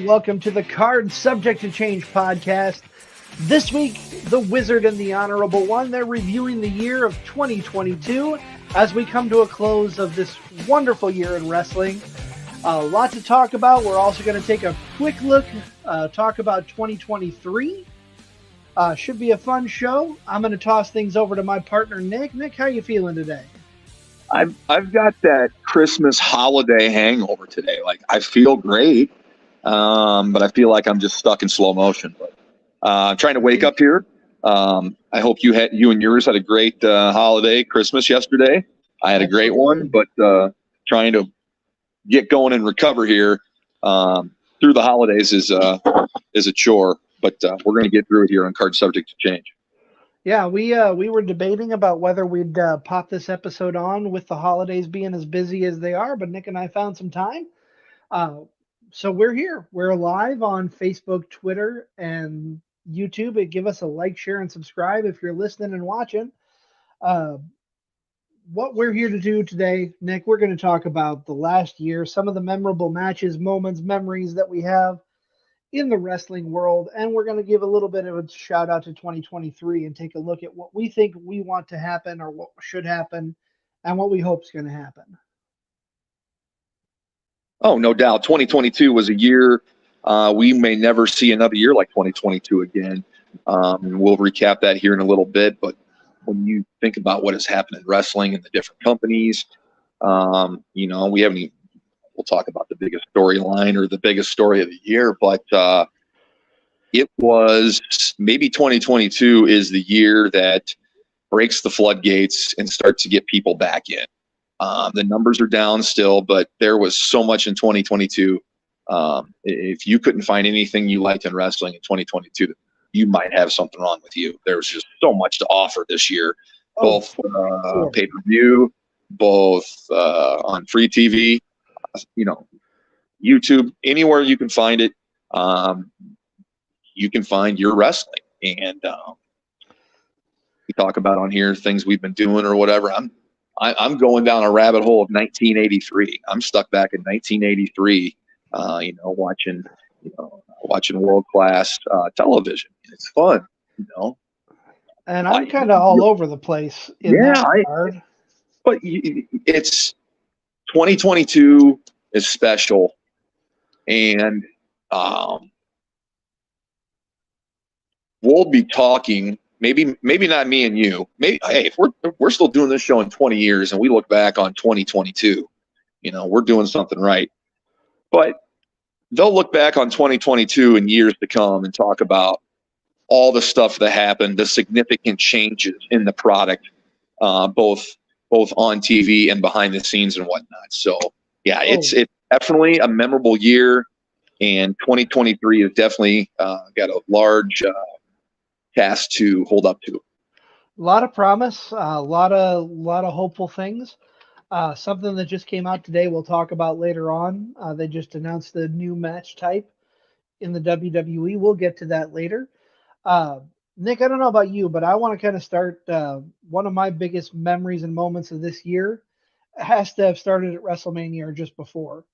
Welcome to the Card Subject to Change podcast. This week, the Wizard and the Honorable One, they're reviewing the year of 2022 as we come to a close of this wonderful year in wrestling. A lot to talk about. We're also going to take a quick look, talk about 2023. Should be a fun show. I'm going to toss things over to my partner, Nick. Nick, how are you feeling today? I've got that Christmas holiday hangover today. Like, I feel great, but I feel like I'm just stuck in slow motion. But I'm trying to wake up here. I hope you and yours had a great holiday Christmas yesterday. I had a great one, but trying to get going and recover here through the holidays is a chore. But we're going to get through it here on Card Subject to Change. Yeah, we were debating about whether we'd pop this episode on with the holidays being as busy as they are, but Nick and I found some time. So we're here. We're live on Facebook, Twitter, and YouTube. Give us a like, share, and subscribe if you're listening and watching. What we're here to do today, Nick, we're going to talk about the last year, some of the memorable matches, moments, memories that we have in the wrestling world, and we're going to give a little bit of a shout out to 2023 and take a look at what we think we want to happen or what should happen and what we hope is going to happen. Oh, no doubt. 2022 was a year we may never see another year like 2022 again. And we'll recap that here in a little bit. But when you think about what has happened in wrestling and the different companies, we haven't even. We'll talk about the biggest storyline or the biggest story of the year, but it was maybe 2022 is the year that breaks the floodgates and starts to get people back in. The numbers are down still, but there was so much in 2022. If you couldn't find anything you liked in wrestling in 2022, you might have something wrong with you. There was just so much to offer this year, both pay-per-view, both on free TV. YouTube, anywhere you can find it, you can find your wrestling. And we talk about on here things we've been doing or whatever. I'm going down a rabbit hole of 1983. I'm stuck back in 1983, watching world-class television. It's fun, And I'm kind of all over the place in that regard. But it's 2022 is special, and we'll be talking. Maybe not me and you. Maybe if we're still doing this show in 20 years, and we look back on 2022, we're doing something right. But they'll look back on 2022 in years to come and talk about all the stuff that happened, the significant changes in the product, both on TV and behind the scenes and whatnot. So. Yeah, it's definitely a memorable year, and 2023 has definitely got a large task to hold up to. A lot of promise, a lot of hopeful things. Something that just came out today we'll talk about later on. They just announced the new match type in the WWE. We'll get to that later. Nick, I don't know about you, but I want to kind of start one of my biggest memories and moments of this year. Has to have started at WrestleMania or just before.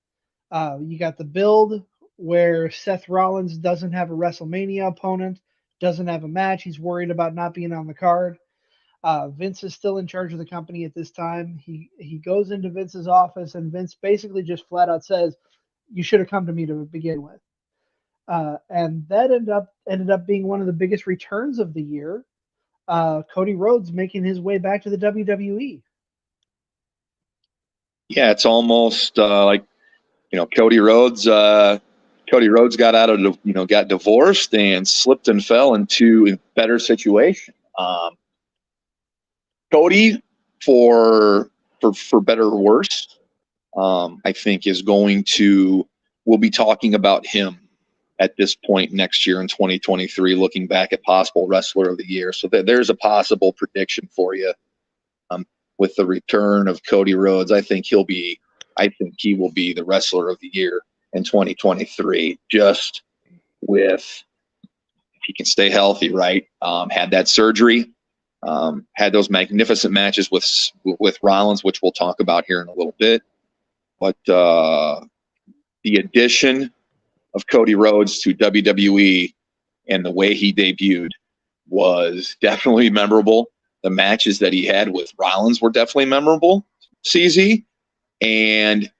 You got the build where Seth Rollins doesn't have a WrestleMania opponent, doesn't have a match. He's worried about not being on the card. Vince is still in charge of the company at this time. He goes into Vince's office, and Vince basically just flat out says, "You should have come to me to begin with." And that ended up being one of the biggest returns of the year. Cody Rhodes making his way back to the WWE. Yeah, it's almost like Cody Rhodes. Cody Rhodes got got divorced and slipped and fell into a better situation. Cody, for better or worse, I think we'll be talking about him at this point next year in 2023, looking back at possible Wrestler of the Year. So there's a possible prediction for you. With the return of Cody Rhodes, I think he will be the Wrestler of the Year in 2023. Just if he can stay healthy, right? Had that surgery, had those magnificent matches with Rollins, which we'll talk about here in a little bit. But the addition of Cody Rhodes to WWE and the way he debuted was definitely memorable. The matches that he had with Rollins were definitely memorable, CZ. And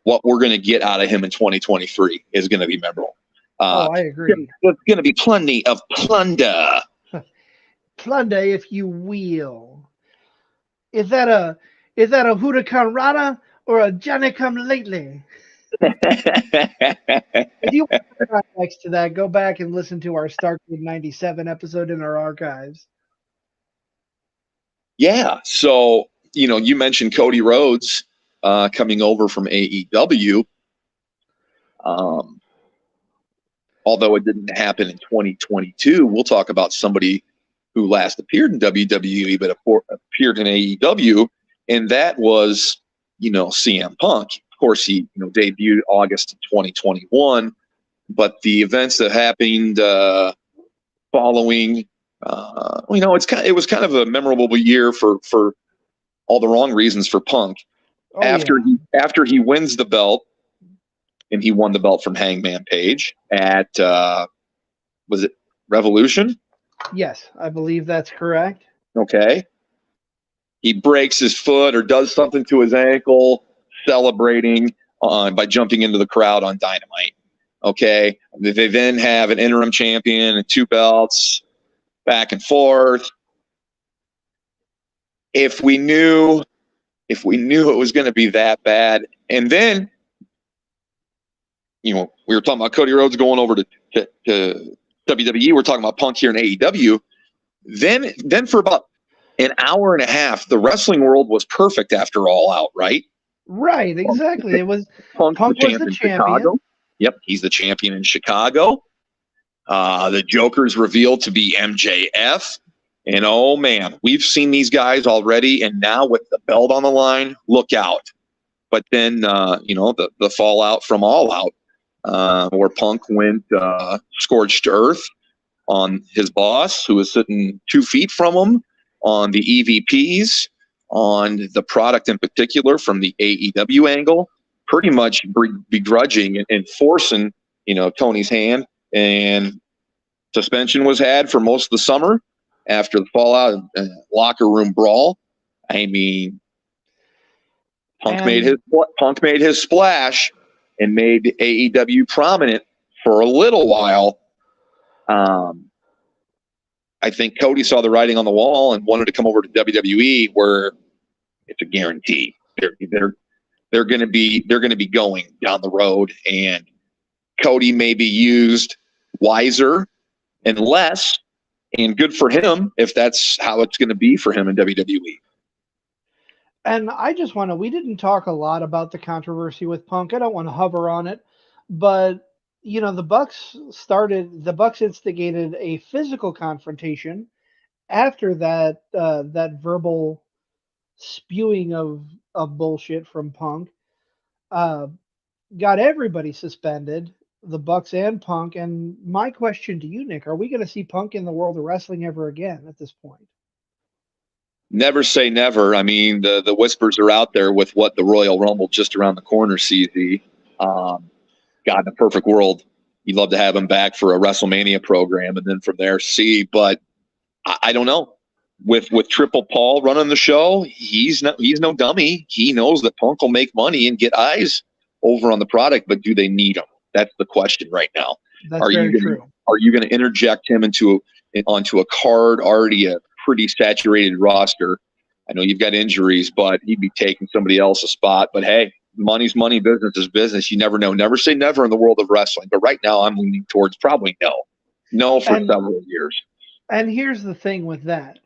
what we're going to get out of him in 2023 is going to be memorable. I agree. There's going to be plenty of plunder. Plunder, if you will. Is that a Huracan Rana or a Johnny Come Lately? If you want context to that, go back and listen to our Starcade 97 episode in our archives. Yeah. So, you mentioned Cody Rhodes coming over from AEW. Although it didn't happen in 2022, we'll talk about somebody who last appeared in WWE but appeared in AEW, and that was, CM Punk. Of course, he debuted August of 2021, but the events that happened following, it was kind of a memorable year for all the wrong reasons for Punk. After he wins the belt, and he won the belt from Hangman Page at was it Revolution? Yes, I believe that's correct. Okay. He breaks his foot or does something to his ankle, celebrating by jumping into the crowd on Dynamite. Okay. They then have an interim champion and 2 belts, back and forth. If we knew it was going to be that bad, and then we were talking about Cody Rhodes going over to WWE. We're talking about Punk here in AEW. Then for about an hour and a half, the wrestling world was perfect after All Out, right? Right, exactly. It was Punk was the champion. Chicago. Yep, he's the champion in Chicago. The Joker's revealed to be MJF. And oh man, we've seen these guys already, and now with the belt on the line, look out. But then the fallout from All Out, where Punk went scorched earth on his boss, who was sitting 2 feet from him, on the EVPs, on the product in particular from the AEW angle, pretty much begrudging and forcing, Tony's hand. And suspension was had for most of the summer after the fallout and locker room brawl. I mean, Punk made his splash and made AEW prominent for a little while. I think Cody saw the writing on the wall and wanted to come over to WWE, where it's a guarantee they're going to be going down the road, and Cody may be used wiser and less, and good for him if that's how it's going to be for him in WWE. And I just we didn't talk a lot about the controversy with Punk. I don't want to hover on it, but the Bucks instigated a physical confrontation after that verbal spewing of bullshit from Punk. Got everybody suspended, the Bucks and Punk. And my question to you, Nick, are we going to see Punk in the world of wrestling ever again at this point? Never say never. I mean, the whispers are out there with the Royal Rumble just around the corner, CZ. God, in a perfect world, you'd love to have him back for a WrestleMania program, and then from there see. But I don't know. With Triple Paul running the show, he's no dummy. He knows that Punk will make money and get eyes over on the product, but do they need him? That's the question right now. That's very true. Are you going to interject him onto a card already a pretty saturated roster? I know you've got injuries, but he'd be taking somebody else's spot. But hey, money's money, business is business. You never know. Never say never in the world of wrestling. But right now, I'm leaning towards probably no. No for several years. And here's the thing with that.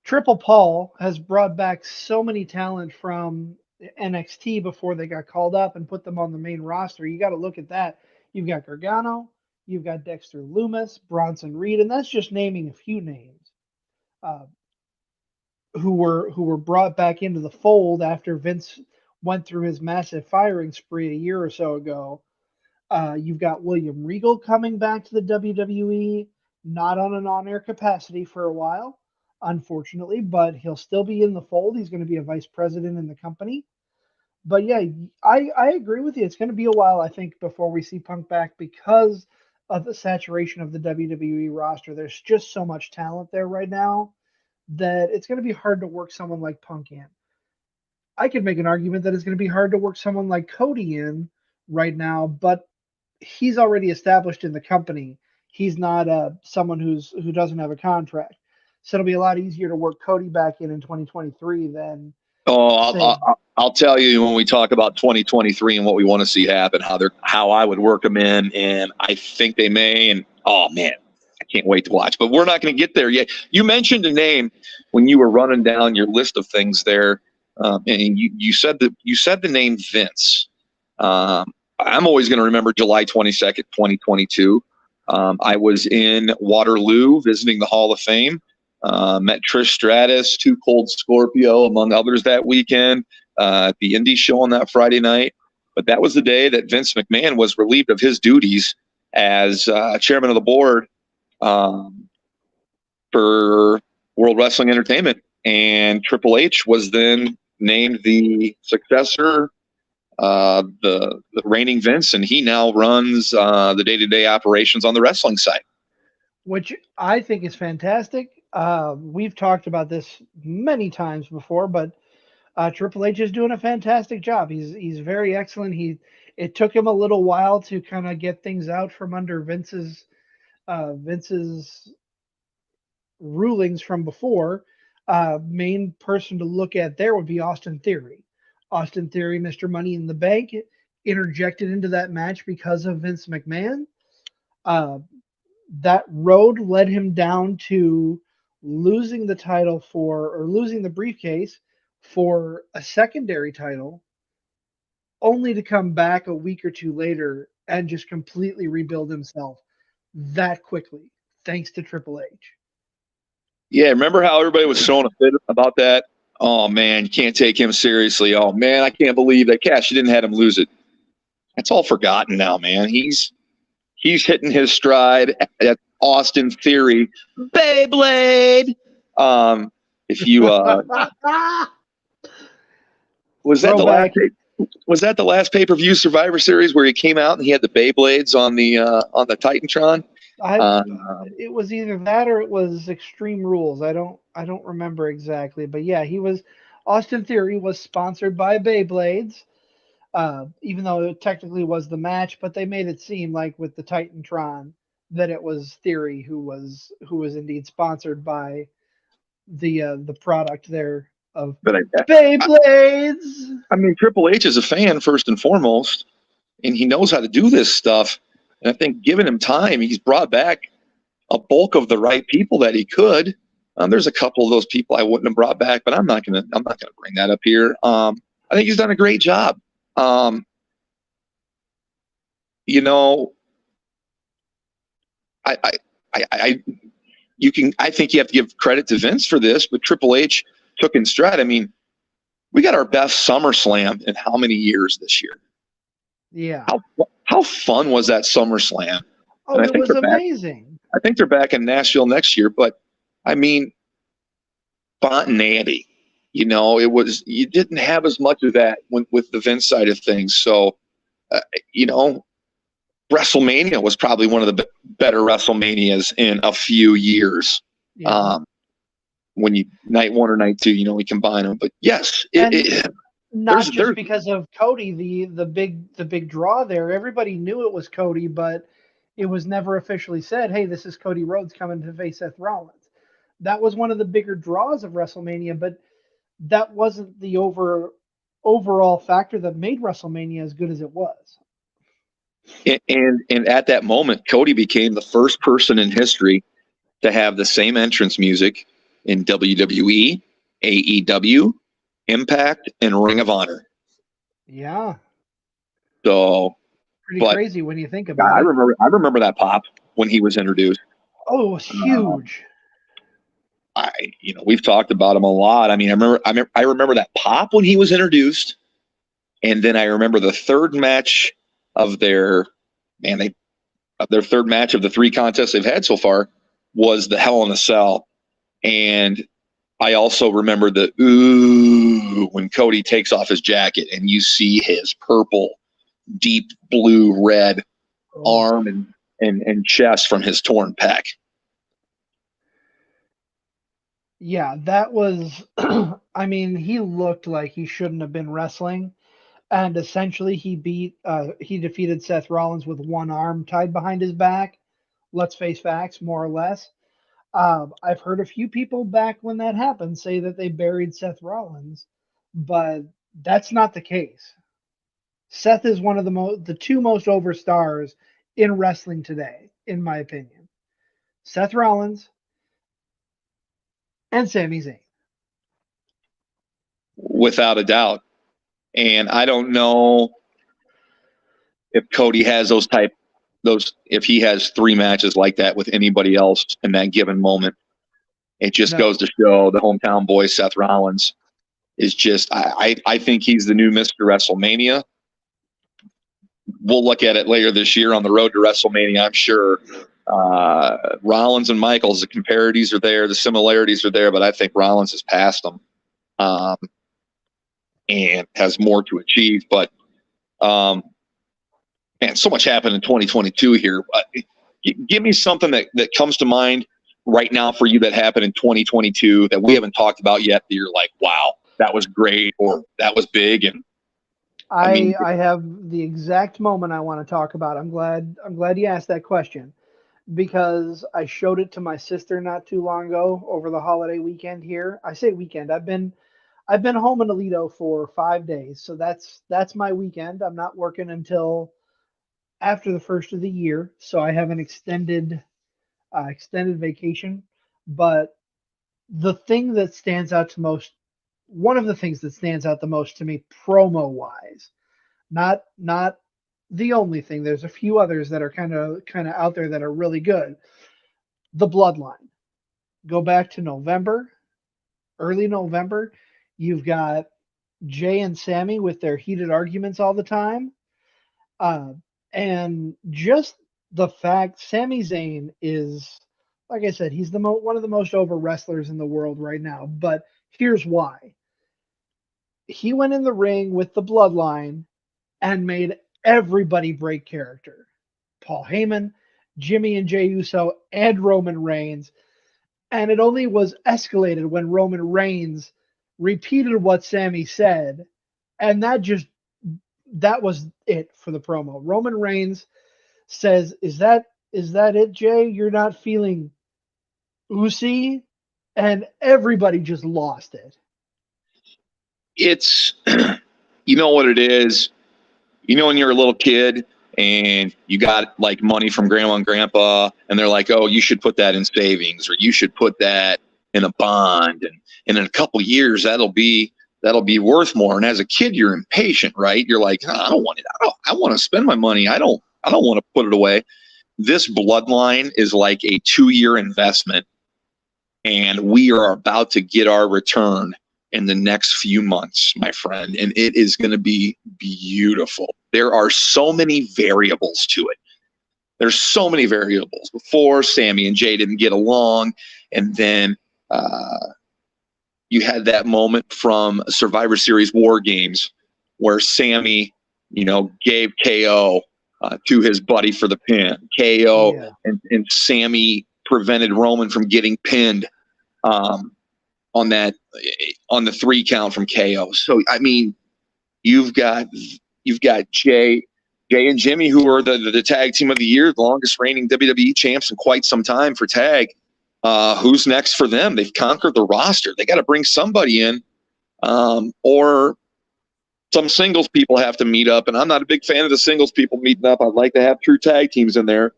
Triple Paul has brought back so many talent from NXT before they got called up and put them on the main roster. You got to look at that. You've got Gargano, you've got Dexter Lumis, Bronson Reed, and that's just naming a few names who were brought back into the fold after Vince went through his massive firing spree a year or so ago. You've got William Regal coming back to the WWE, not on an on-air capacity for a while, unfortunately, but he'll still be in the fold. He's going to be a vice president in the company. But yeah, I agree with you. It's going to be a while, I think, before we see Punk back because of the saturation of the WWE roster. There's just so much talent there right now that it's going to be hard to work someone like Punk in. I could make an argument that it's going to be hard to work someone like Cody in right now, but he's already established in the company. He's not someone who doesn't have a contract, so it'll be a lot easier to work Cody back in 2023 than Oh, say. I'll tell you when we talk about 2023 and what we want to see happen, how I would work them in, and I think they may. And oh man, I can't wait to watch. But we're not going to get there yet. You mentioned a name when you were running down your list of things there, and you said the name Vince. I'm always going to remember July 22nd, 2022. I was in Waterloo visiting the Hall of Fame. Met Trish Stratus, Too Cold Scorpio, among others that weekend. At the indie show on that Friday night. But that was the day that Vince McMahon was relieved of his duties as chairman of the board for World Wrestling Entertainment. And Triple H was then named the successor, the reigning Vince, and he now runs the day-to-day operations on the wrestling side. Which I think is fantastic. We've talked about this many times before, but Triple H is doing a fantastic job. He's very excellent. It took him a little while to kind of get things out from under Vince's rulings from before. Main person to look at there would be Austin Theory. Austin Theory, Mr. Money in the Bank, interjected into that match because of Vince McMahon. That road led him down to losing the briefcase for a secondary title, only to come back a week or two later and just completely rebuild himself that quickly, thanks to Triple H. Yeah, remember how everybody was throwing a fit about that? Oh man, you can't take him seriously. Oh man, I can't believe that Cash didn't have him lose it. That's all forgotten now, man. He's hitting his stride at Austin Theory. Beyblade. If you was that the last pay-per-view Survivor Series where he came out and he had the Beyblades on the Titantron? It was either that or it was Extreme Rules. I don't remember exactly, but yeah, Austin Theory was sponsored by Beyblades, even though it technically was the match, but they made it seem like with the Titantron that it was Theory who was indeed sponsored by the product there of Beyblades. I mean, Triple H is a fan first and foremost, and he knows how to do this stuff. And I think given him time, he's brought back a bulk of the right people that he could. There's a couple of those people I wouldn't have brought back, but I'm not gonna bring that up here. I think he's done a great job. You know, I think you have to give credit to Vince for this, but Triple H took in stride. I mean, we got our best SummerSlam in how many years this year? Yeah. How fun was that SummerSlam? Oh, it was amazing. I think they're back in Nashville next year, but I mean, spontaneity. You know, you didn't have as much of that with the Vince side of things. So, you know, WrestleMania was probably one of the better WrestleManias in a few years. Yeah. When you night one or night two, you know, we combine them. But yes, not just because of Cody, the big draw there. Everybody knew it was Cody, but it was never officially said, "Hey, this is Cody Rhodes coming to face Seth Rollins." That was one of the bigger draws of WrestleMania, but that wasn't the overall factor that made WrestleMania as good as it was. And at that moment, Cody became the first person in history to have the same entrance music in WWE, AEW, Impact, and Ring of Honor. Yeah. So pretty crazy when you think about it. I remember that pop when he was introduced. Oh, it was huge. We've talked about him a lot. I mean, I remember that pop when he was introduced, and then I remember the third match of their third match of the three contests they've had so far was the Hell in a Cell, and I also remember the ooh when Cody takes off his jacket and you see his purple, deep blue, red arm and chest from his torn pec. Yeah, that was. I mean, he looked like he shouldn't have been wrestling, and essentially he defeated Seth Rollins with one arm tied behind his back. Let's face facts, more or less. I've heard a few people back when that happened say that they buried Seth Rollins, but that's not the case. Seth is one of the two most over stars in wrestling today, in my opinion. Seth Rollins and Sami Zayn. Without a doubt. And I don't know if Cody has if he has 3 matches like that with anybody else in that given moment. It just goes to show the hometown boy Seth Rollins is just I think he's the new Mr. WrestleMania. We'll look at it later this year on the road to WrestleMania, I'm sure. Rollins and Michaels, the comparatives are there, the similarities are there, but I think Rollins has passed them and has more to achieve. But man, so much happened in 2022 here. Give me something that comes to mind right now for you that happened in 2022 that we haven't talked about yet that you're like, wow, that was great or that was big. And I have the exact moment I want to talk about. I'm glad you asked that question because I showed it to my sister not too long ago over the holiday weekend here. I say weekend. I've been home in Aledo for 5 days, so that's my weekend. I'm not working until after the first of the year, so I have an extended vacation. But the thing that stands out to most, one of the things that stands out the most to me, promo wise, not the only thing. There's a few others that are kind of out there that are really good. The Bloodline. Go back to November, early November. You've got Jay and Sammy with their heated arguments all the time. And just the fact Sami Zayn is, like I said, he's one of the most over wrestlers in the world right now. But here's why. He went in the ring with the Bloodline and made everybody break character. Paul Heyman, Jimmy and Jey Uso, and Roman Reigns. And it only was escalated when Roman Reigns repeated what Sammy said. And that was it for the promo. Roman Reigns says, Is that it, Jay? You're not feeling Usi?" And everybody just lost it. It's, you know what it is? You know when you're a little kid and you got like money from grandma and grandpa and they're like, oh, you should put that in savings or you should put that in a bond. And in a couple of years, that'll be worth more. And as a kid, you're impatient, right? You're like, I don't want it. I want to spend my money. I don't want to put it away. This Bloodline is like a 2-year investment and we are about to get our return in the next few months, my friend, and it is going to be beautiful. There are so many variables to it. There's so many variables. Before, Sammy and Jay didn't get along, and then you had that moment from Survivor Series War Games where Sammy, gave KO to his buddy for the pin. KO and Sammy prevented Roman from getting pinned on the 3 count from KO. So I mean, you've got Jay and Jimmy, who are the tag team of the year, the longest reigning WWE champs in quite some time for tag. Who's next for them? They've conquered the roster. They got to bring somebody in, or some singles people have to meet up. And I'm not a big fan of the singles people meeting up. I'd like to have true tag teams in there.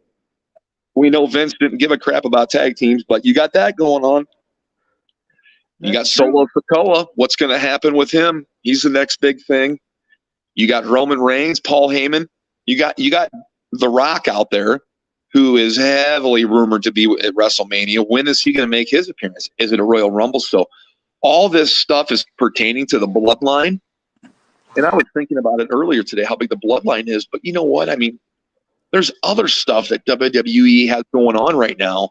We know Vince didn't give a crap about tag teams, but you got that going on. You got Solo Sikoa. What's going to happen with him? He's the next big thing. You got Roman Reigns, Paul Heyman. You got The Rock out there, who is heavily rumored to be at WrestleMania. When is he going to make his appearance? Is it a Royal Rumble? So all this stuff is pertaining to the Bloodline. And I was thinking about it earlier today, how big the Bloodline is. But you know what? I mean, there's other stuff that WWE has going on right now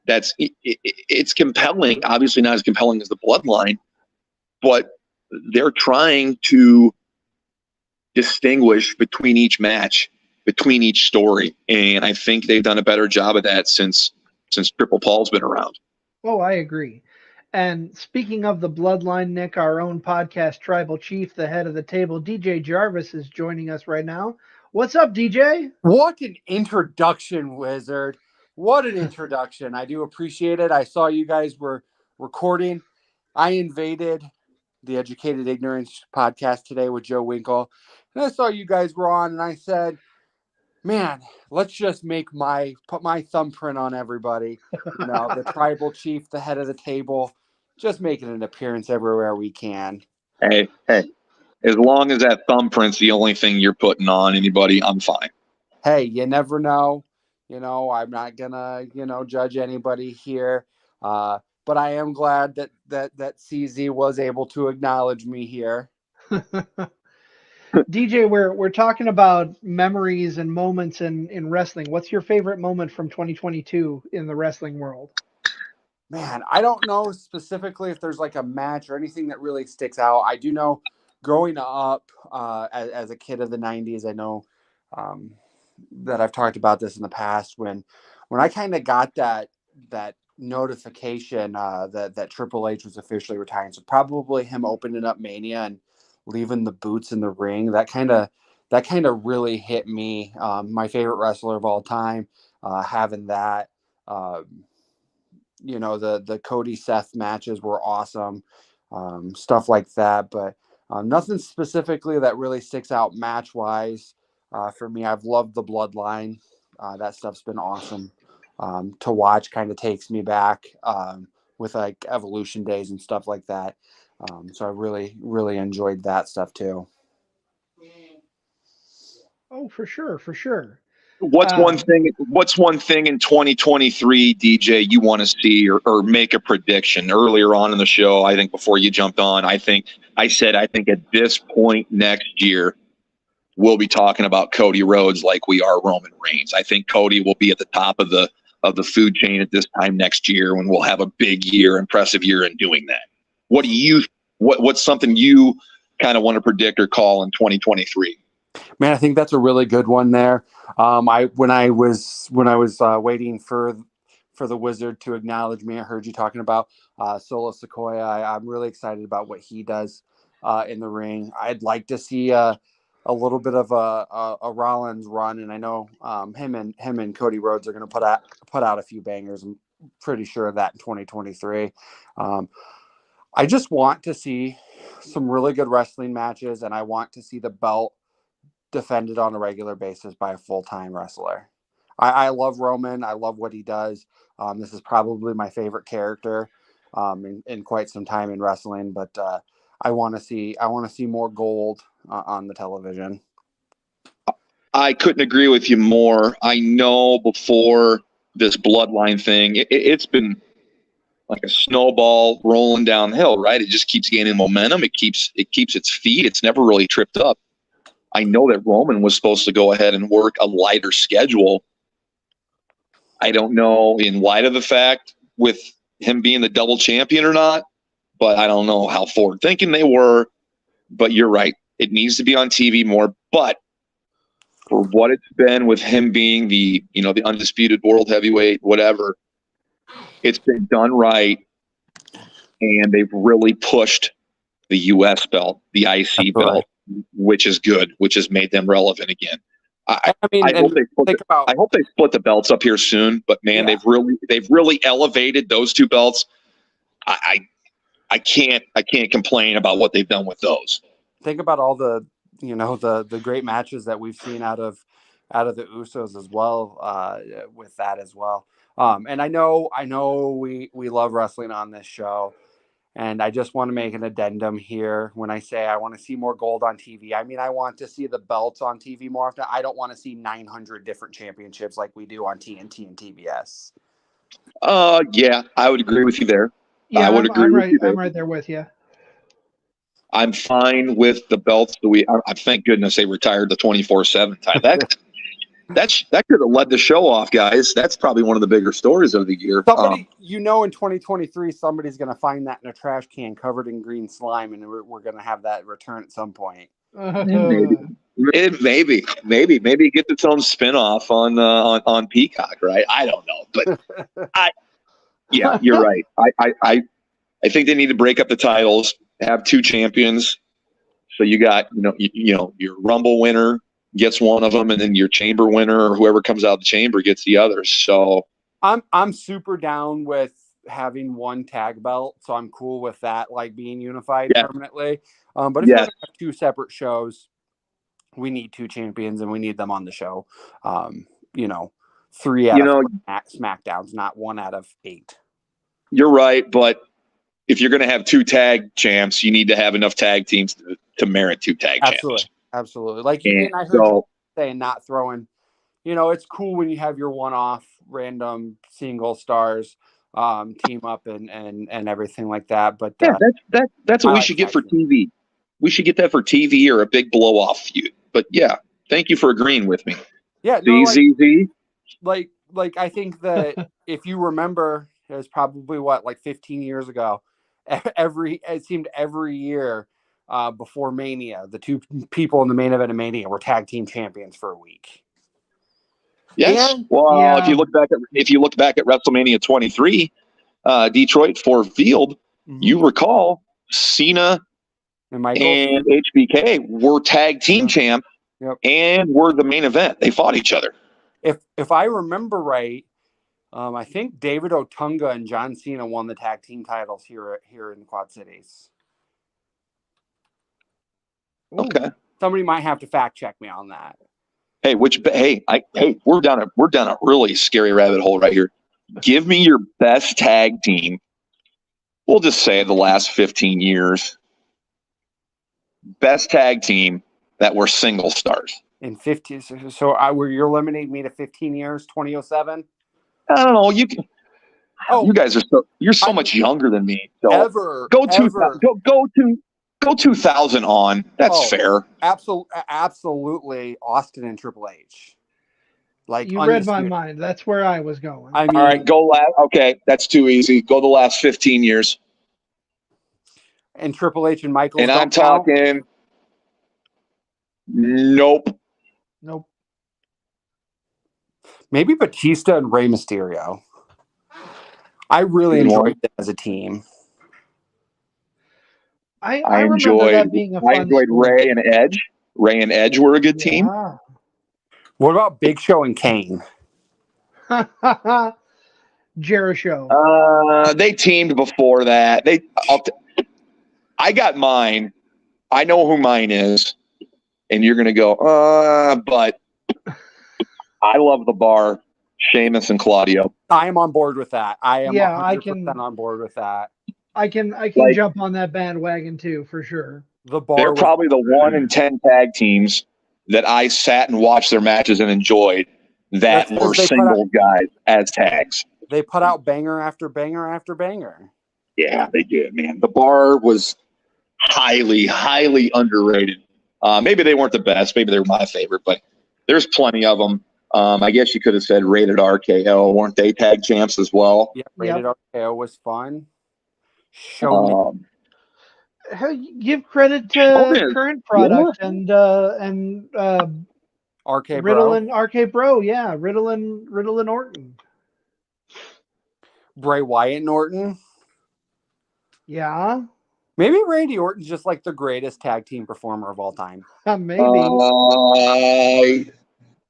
it's compelling. Obviously not as compelling as the Bloodline, but they're trying to distinguish between each match, between each story, and I think they've done a better job of that since Triple Paul's been around. Oh, I agree. And speaking of the bloodline, Nick, our own podcast tribal chief, the head of the table, DJ Jarvis, is joining us right now. What's up, DJ? What an introduction, Wizard. What an introduction. I do appreciate it. I saw you guys were recording. I invaded the Educated Ignorance podcast today with Joe Winkle. And I saw you guys were on, and I said, man, let's just put my thumbprint on everybody. You know, the tribal chief, the head of the table, just making an appearance everywhere we can. Hey, as long as that thumbprint's the only thing you're putting on anybody, I'm fine. Hey, you never know. You know, I'm not gonna, judge anybody here. But I am glad that CZ was able to acknowledge me here. DJ, we're talking about memories and moments in wrestling. What's your favorite moment from 2022 in the wrestling world? Man, I don't know specifically if there's like a match or anything that really sticks out. I do know growing up as a kid of the 90s, I know that I've talked about this in the past when I kind of got that notification that Triple H was officially retiring. So probably him opening up Mania and leaving the boots in the ring. That kind of really hit me. My favorite wrestler of all time, having that. The Cody Seth matches were awesome, stuff like that. But nothing specifically that really sticks out match wise for me. I've loved the Bloodline. That stuff's been awesome to watch. Kind of takes me back with like Evolution days and stuff like that. So I really, really enjoyed that stuff too. Oh, for sure. What's one thing in 2023, DJ, you want to see or make a prediction? Earlier on in the show, I think before you jumped on, I think at this point next year, we'll be talking about Cody Rhodes like we are Roman Reigns. I think Cody will be at the top of the food chain at this time next year when we'll have a big year, impressive year in doing that. What's something you kind of want to predict or call in 2023? Man, I think that's a really good one there. When I was waiting for the Wizard to acknowledge me, I heard you talking about Solo Sequoia. I'm really excited about what he does in the ring. I'd like to see a little bit of a Rollins run, and I know him and Cody Rhodes are going to put out a few bangers. I'm pretty sure of that in 2023. I just want to see some really good wrestling matches, and I want to see the belt defended on a regular basis by a full-time wrestler. I love Roman. I love what he does. This is probably my favorite character in quite some time in wrestling, but I want to see more gold on the television. I couldn't agree with you more. I know before this Bloodline thing, it's been like a snowball rolling downhill, right? It just keeps gaining momentum. It keeps its feet. It's never really tripped up. I know that Roman was supposed to go ahead and work a lighter schedule. I don't know in light of the fact with him being the double champion or not, but I don't know how forward thinking they were. But you're right. It needs to be on TV more. But for what it's been with him being the undisputed world heavyweight, whatever, it's been done right. And they've really pushed the U.S. belt, the IC belt, which is good, which has made them relevant again. I hope they split the belts up here soon, but man, they've really elevated those two belts. I can't complain about what they've done with those. Think about all the the great matches that we've seen out of the Usos as well, with that as well. And I know we love wrestling on this show. And I just want to make an addendum here when I say I want to see more gold on TV. I mean, I want to see the belts on TV more often. I don't want to see 900 different championships like we do on TNT and TBS. Yeah, I would agree with you there. Yeah, I would agree with you there. I'm right there with you. I'm fine with the belts that I thank goodness they retired the 24/7 title. that could have led the show off, guys. That's probably one of the bigger stories of the year. Somebody, in 2023, somebody's going to find that in a trash can covered in green slime, and we're going to have that return at some point. Maybe get its own spinoff on Peacock, right? I don't know, but you're right. I think they need to break up the titles, have 2 champions. So you got your Rumble winner gets one of them, and then your Chamber winner or whoever comes out of the Chamber gets the others. So I'm super down with having one tag belt, so I'm cool with that, like being unified permanently. But if you're gonna have 2 separate shows, we need 2 champions, and we need them on the show. 3 out of 4 SmackDowns, not 1 out of 8. You're right, but if you're going to have 2 tag champs, you need to have enough tag teams to merit 2 tag champs. Absolutely. Like I heard you saying not throwing. It's cool when you have your one-off random single stars team up and everything like that. But that's what we should get for TV. We should get that for TV or a big blow-off feud. But thank you for agreeing with me. Yeah, ZZZ. Like I think that if you remember, it was probably 15 years ago. It seemed every year before Mania, the 2 people in the main event of Mania were tag team champions for a week. Yes. If you look back at WrestleMania 23, Detroit Ford Field, you recall Cena and HBK were tag team champ and were the main event. They fought each other. If I remember right, I think David Otunga and John Cena won the tag team titles here in the Quad Cities. Okay. Somebody might have to fact check me on that. Hey, we're down a really scary rabbit hole right here. Give me your best tag team. We'll just say the last 15 years. Best tag team that were single stars. In 50, so you're eliminating me to 15 years, 2007? I don't know. You can. Oh, you guys you're so much younger than me. So go 2000 on. That's fair. Absolutely. Austin and Triple H. You read my mind. That's where I was going. All right, go last. Okay, that's too easy. Go the last 15 years. And Triple H and Michaels. And I'm talking. Nope. Maybe Batista and Rey Mysterio. I really enjoyed them as a team. I enjoyed that being a fun I enjoyed sport. Ray and Edge. Ray and Edge were a good team. What about Big Show and Kane? Jericho. They teamed before that. I got mine. I know who mine is. And you're going to go, but I love the Bar, Sheamus and Claudio. I am on board with that. I am 100% on board with that. I can jump on that bandwagon too, for sure. They're probably the 1 in 10 tag teams that I sat and watched their matches and enjoyed that were single guys as tags. They put out banger after banger after banger. Yeah, they did, man. The Bar was highly, highly underrated. Maybe they weren't the best. Maybe they were my favorite, but there's plenty of them. I guess you could have said Rated RKO. Weren't they tag champs as well? Yeah, Rated RKO was fun. Give credit to current product and RK Riddle and RK Bro. Yeah, Riddle and Orton. Bray Wyatt and Orton. Yeah. Maybe Randy Orton's just like the greatest tag team performer of all time. Maybe.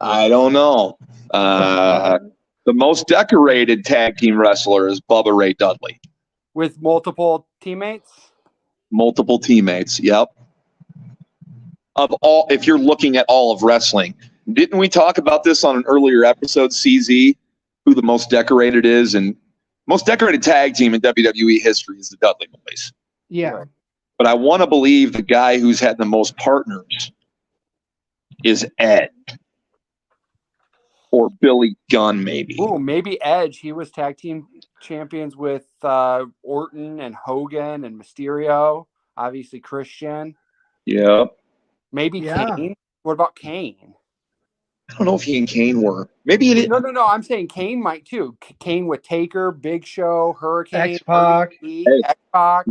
I don't know. The most decorated tag team wrestler is Bubba Ray Dudley. With multiple teammates? Multiple teammates, yep. If you're looking at all of wrestling. Didn't we talk about this on an earlier episode, CZ, who the most decorated is? And most decorated tag team in WWE history is the Dudley Boys. Yeah. But I want to believe the guy who's had the most partners is Ed. Or Billy Gunn, maybe. Ooh, maybe Edge. He was tag team champions with Orton and Hogan and Mysterio. Obviously, Christian. Yeah. Maybe Kane. What about Kane? I don't know if he and Kane were. Maybe it. No. I'm saying Kane might too. Kane with Taker, Big Show, Hurricane, X-Pac. Hey. X-Pac.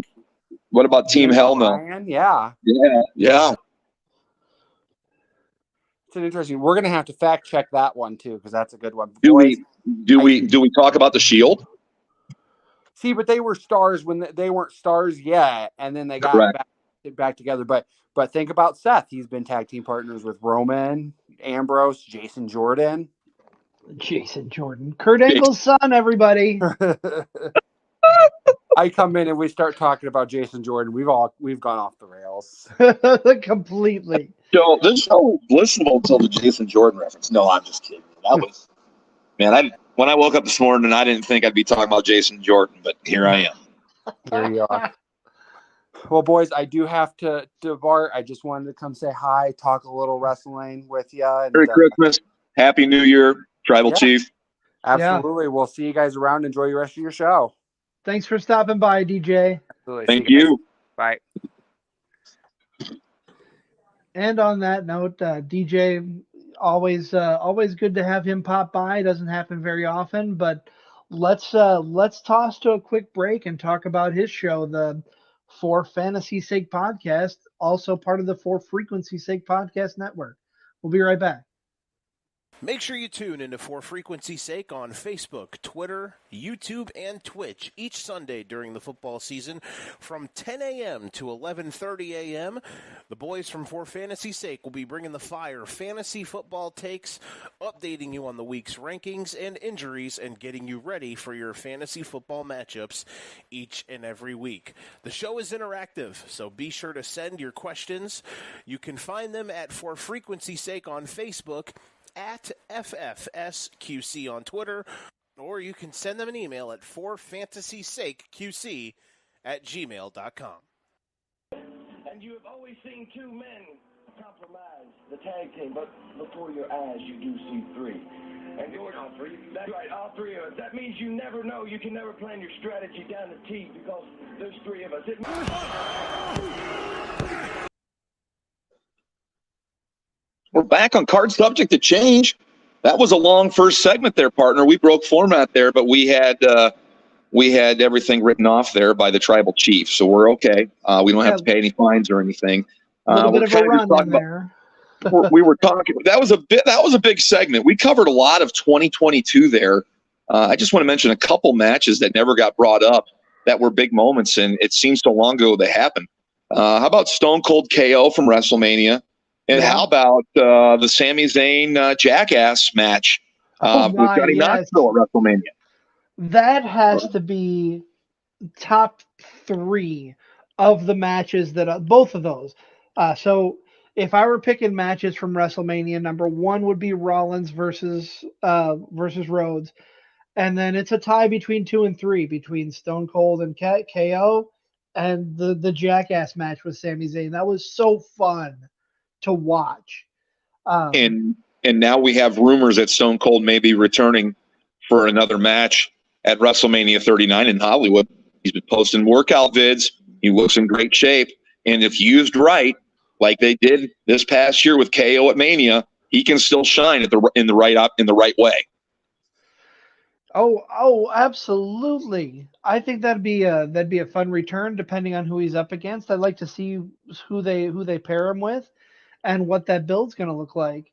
What about Team Hell No? Yeah. It's an interesting. We're gonna have to fact check that one too because that's a good one. Do we talk about the Shield? See, but they were stars when they weren't stars yet, and then they got back together. But think about Seth. He's been tag team partners with Roman, Ambrose, Jason Jordan. Kurt Angle's son, everybody. I come in and we start talking about Jason Jordan. We've gone off the rails completely. So this show was listenable until the Jason Jordan reference. No, I'm just kidding. That was, man. When I woke up this morning, I didn't think I'd be talking about Jason Jordan, but here I am. Here you are. Well, boys, I do have to depart. I just wanted to come say hi, talk a little wrestling with you. Merry Christmas, Happy New Year, Tribal Chief. Absolutely. Yeah. We'll see you guys around. Enjoy the rest of your show. Thanks for stopping by, DJ. Absolutely. Thank you. Bye. And on that note, DJ, always good to have him pop by. It doesn't happen very often, but let's toss to a quick break and talk about his show, the For Fantasy's Sake podcast, also part of the For Frequency's Sake podcast network. We'll be right back. Make sure you tune into For Frequency's Sake on Facebook, Twitter, YouTube, and Twitch each Sunday during the football season from 10 a.m. to 11:30 a.m. The boys from For Fantasy's Sake will be bringing the fire fantasy football takes, updating you on the week's rankings and injuries, and getting you ready for your fantasy football matchups each and every week. The show is interactive, so be sure to send your questions. You can find them at For Frequency's Sake on Facebook, at FFSQC on Twitter, or you can send them an email at forfantasysakeqc@gmail.com. And you have always seen two men compromise the tag team, but before your eyes you do see three. And all three? That's right, all three of us. That means you never know. You can never plan your strategy down the T because there's three of us. We're back on Card Subject to Change. That was a long first segment there, partner. We broke format there, but we had everything written off there by the tribal chief, so we're okay. We don't have to pay any fines or anything. A little bit of a run in there. We were talking. That was a big segment. We covered a lot of 2022 there. I just want to mention a couple matches that never got brought up that were big moments, and it seems so long ago they happened. How about Stone Cold KO from WrestleMania? And how about the Sami Zayn Jackass match with Johnny Knoxville at WrestleMania? That has to be top 3 of the matches that both of those. So if I were picking matches from WrestleMania, number 1 would be Rollins versus Rhodes, and then it's a tie between 2 and 3 between Stone Cold and KO, and the Jackass match with Sami Zayn. That was so fun to watch. And now we have rumors that Stone Cold may be returning for another match at WrestleMania 39 in Hollywood. He's been posting workout vids. He looks in great shape, and if used right, like they did this past year with KO at Mania, he can still shine in the right way. Oh, absolutely. I think that'd be a fun return, depending on who he's up against. I'd like to see who they pair him with, and what that build's going to look like.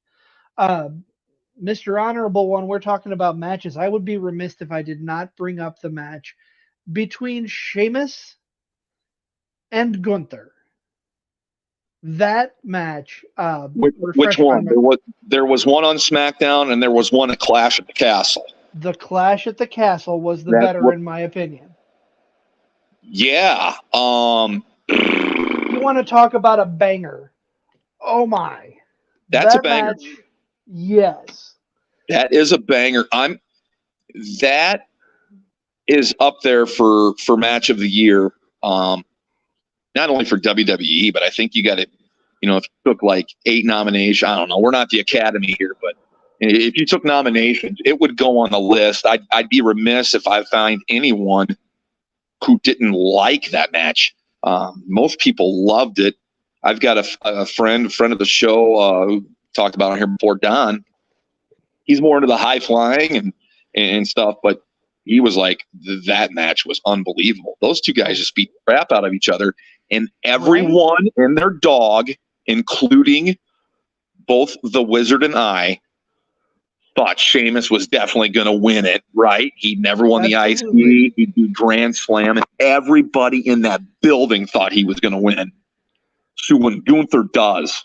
Mr. Honorable One, we're talking about matches. I would be remiss if I did not bring up the match between Sheamus and Gunther. That match. Which one? There was one on SmackDown, and there was one at Clash at the Castle. The Clash at the Castle was the better, in my opinion. Yeah. You want to talk about a banger? Oh my! That's a banger. Match, yes. That is a banger. That is up there for match of the year. Not only for WWE, but I think you got to, if you took like 8 nominations, I don't know. We're not the Academy here, but if you took nominations, it would go on the list. I'd be remiss if I find anyone who didn't like that match. Most people loved it. I've got a friend of the show who talked about it here before, Don. he's more into the high flying and stuff, but he was like, that match was unbelievable. Those two guys just beat the crap out of each other, and everyone and their dog, including both the Wizard and I, thought Sheamus was definitely going to win it, right? He never won the IC. He'd do Grand Slam, and everybody in that building thought he was going to win. So when Gunther does,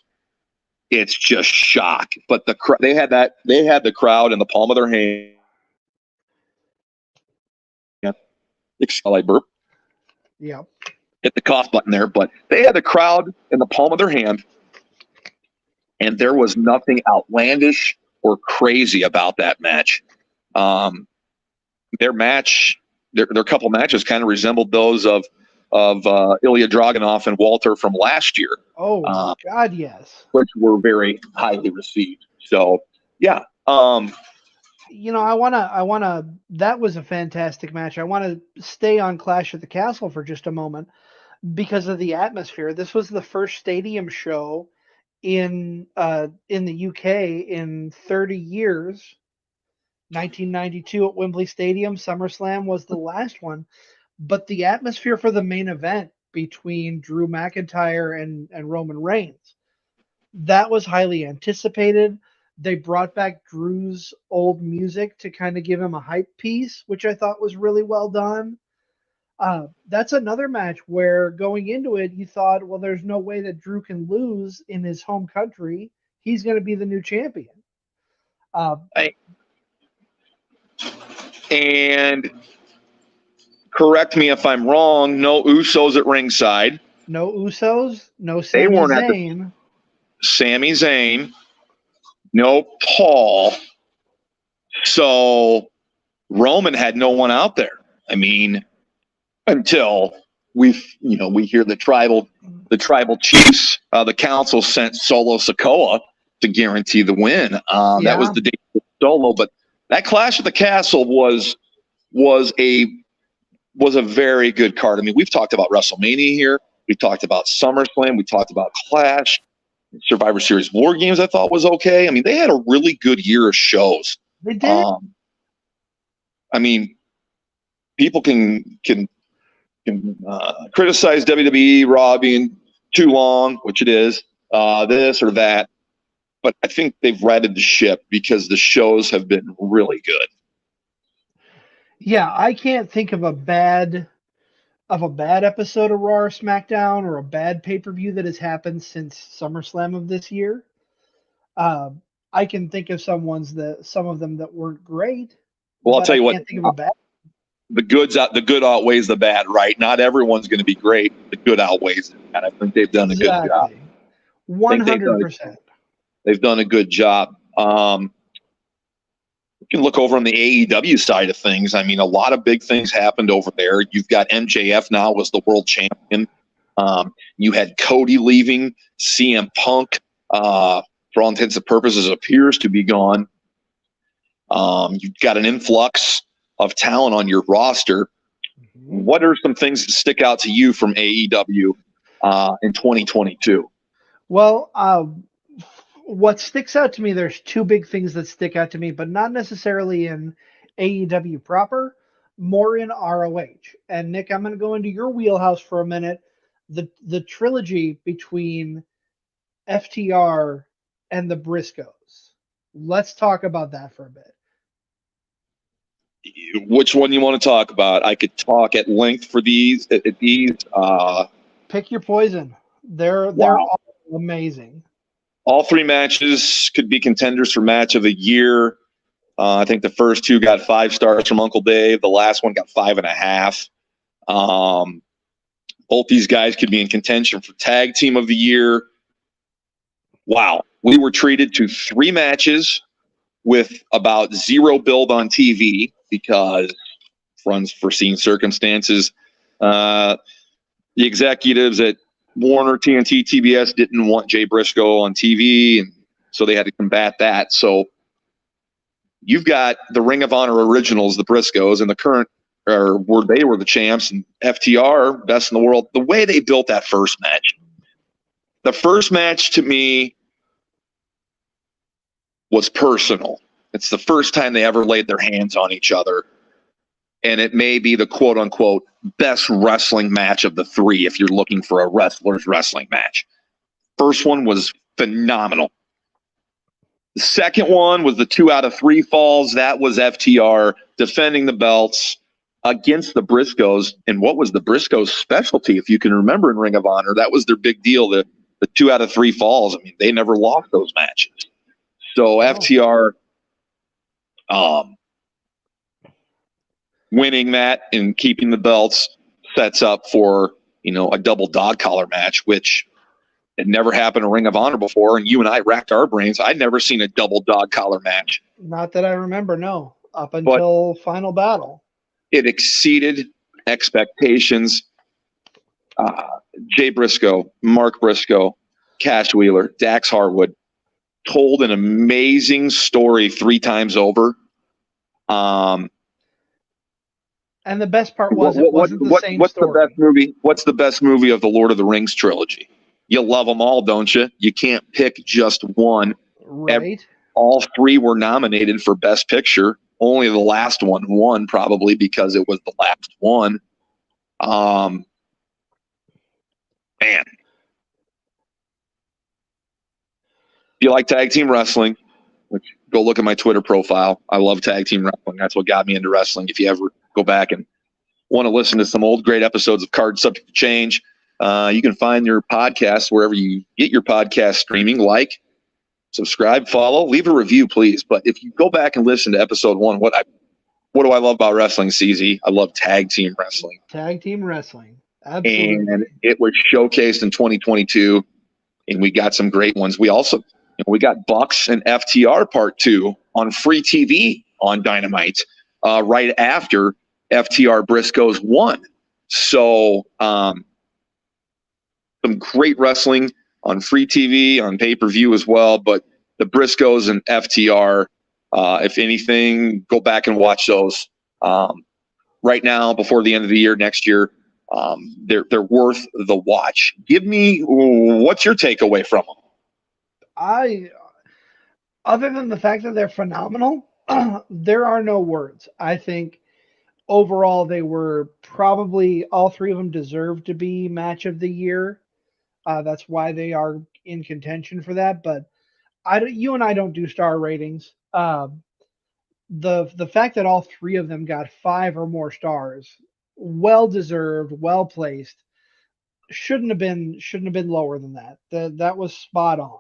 it's just shock. But they had the crowd in the palm of their hand. I burp. Yeah. Hit the cough button there, but they had the crowd in the palm of their hand, and there was nothing outlandish or crazy about that match. Their couple matches kind of resembled those of Ilya Dragunov and Walter from last year. Oh God, yes. Which were very highly received. So yeah. I wanna. That was a fantastic match. I want to stay on Clash at the Castle for just a moment because of the atmosphere. This was the first stadium show in the UK in 30 years. 1992 at Wembley Stadium. SummerSlam was the last one, but the atmosphere for the main event between Drew McIntyre and Roman Reigns, that was highly anticipated. They brought back Drew's old music to kind of give him a hype piece, which I thought was really well done. That's another match where going into it, you thought, well, there's no way that Drew can lose in his home country. He's going to be the new champion. And correct me if I'm wrong, no Usos at ringside. No Usos, no Sami Zayn. Sami Zayn, no Paul. So Roman had no one out there. I mean, until we hear the tribal chiefs, the council sent Solo Sikoa to guarantee the win. That was the day for Solo, but that Clash at the Castle was a very good card. I mean, we've talked about WrestleMania here. We talked about SummerSlam. We talked about Clash. Survivor Series War Games I thought was okay. I mean, they had a really good year of shows. They did. I mean, people can criticize WWE Raw being too long, which it is, this or that. But I think they've righted the ship because the shows have been really good. Yeah, I can't think of a bad episode of Raw or SmackDown or a bad pay-per-view that has happened since SummerSlam of this year. I can think of some of them that weren't great. Well, I'll tell you what. Can't think of a bad. The good outweighs the bad, right? Not everyone's going to be great. The good outweighs it, and I think they've done a good job. 100%. They've done a good job. You can look over on the AEW side of things. I mean, a lot of big things happened over there. You've got MJF now as the world champion. You had Cody leaving. CM Punk, for all intents and purposes, appears to be gone. You've got an influx of talent on your roster. Mm-hmm. What are some things that stick out to you from AEW in 2022? Well, what sticks out to me, there's two big things that stick out to me, but not necessarily in AEW proper, more in ROH. And Nick, I'm going to go into your wheelhouse for a minute. The trilogy between FTR and the Briscoes. Let's talk about that for a bit. Which one you want to talk about? I could talk at length for these. Pick your poison. They're all amazing. All three matches could be contenders for match of the year. I think the first two got 5 stars from Uncle Dave. The last one got 5.5. Both these guys could be in contention for tag team of the year. Wow. We were treated to 3 matches with about 0 build on TV because for unforeseen circumstances, the executives at Warner, TNT, TBS didn't want Jay Briscoe on TV, and so they had to combat that. So you've got the Ring of Honor originals, the Briscoes, and the current, or where they were the champs, and FTR, best in the world. The way they built that first match, the first match to me was personal. It's the first time they ever laid their hands on each other. And it may be the quote unquote best wrestling match of the three if you're looking for a wrestler's wrestling match. First one was phenomenal. The second one was the 2 out of 3 falls. That was FTR defending the belts against the Briscoes. And what was the Briscoes' specialty? If you can remember in Ring of Honor, that was their big deal. The 2 out of 3 falls. I mean, they never lost those matches. So FTR winning that and keeping the belts sets up for, a double dog collar match, which had never happened in Ring of Honor before. And you and I racked our brains. I'd never seen a double dog collar match. Not that I remember, no, up until Final Battle. It exceeded expectations. Jay Briscoe, Mark Briscoe, Cash Wheeler, Dax Harwood told an amazing story 3 times over. And the best part was it wasn't the same what's story. The best movie? What's the best movie of the Lord of the Rings trilogy? You love them all, don't you? You can't pick just one. Right. All 3 were nominated for Best Picture. Only the last one won, probably because it was the last one. Man. If you like tag team wrestling, which go look at my Twitter profile. I love tag team wrestling. That's what got me into wrestling. If you ever go back and want to listen to some old great episodes of Card Subject to Change, you can find your podcast wherever you get your podcast streaming. Like, subscribe, follow, leave a review, please. But if you go back and listen to episode 1, what do I love about wrestling, CZ? I love tag team wrestling. Tag team wrestling. Absolutely. And it was showcased in 2022, and we got some great ones. We also, we got Bucks and FTR Part 2 on free TV on Dynamite right after FTR Briscoes won. So some great wrestling on free TV, on pay-per-view as well. But the Briscoes and FTR, if anything, go back and watch those right now before the end of the year, next year. They're worth the watch. Give me, what's your takeaway from them? Other than the fact that they're phenomenal, there are no words. I think overall they were probably, all 3 of them deserved to be match of the year. That's why they are in contention for that. But you and I don't do star ratings. The fact that all 3 of them got 5 or more stars, well deserved, well placed, shouldn't have been lower than that. That was spot on.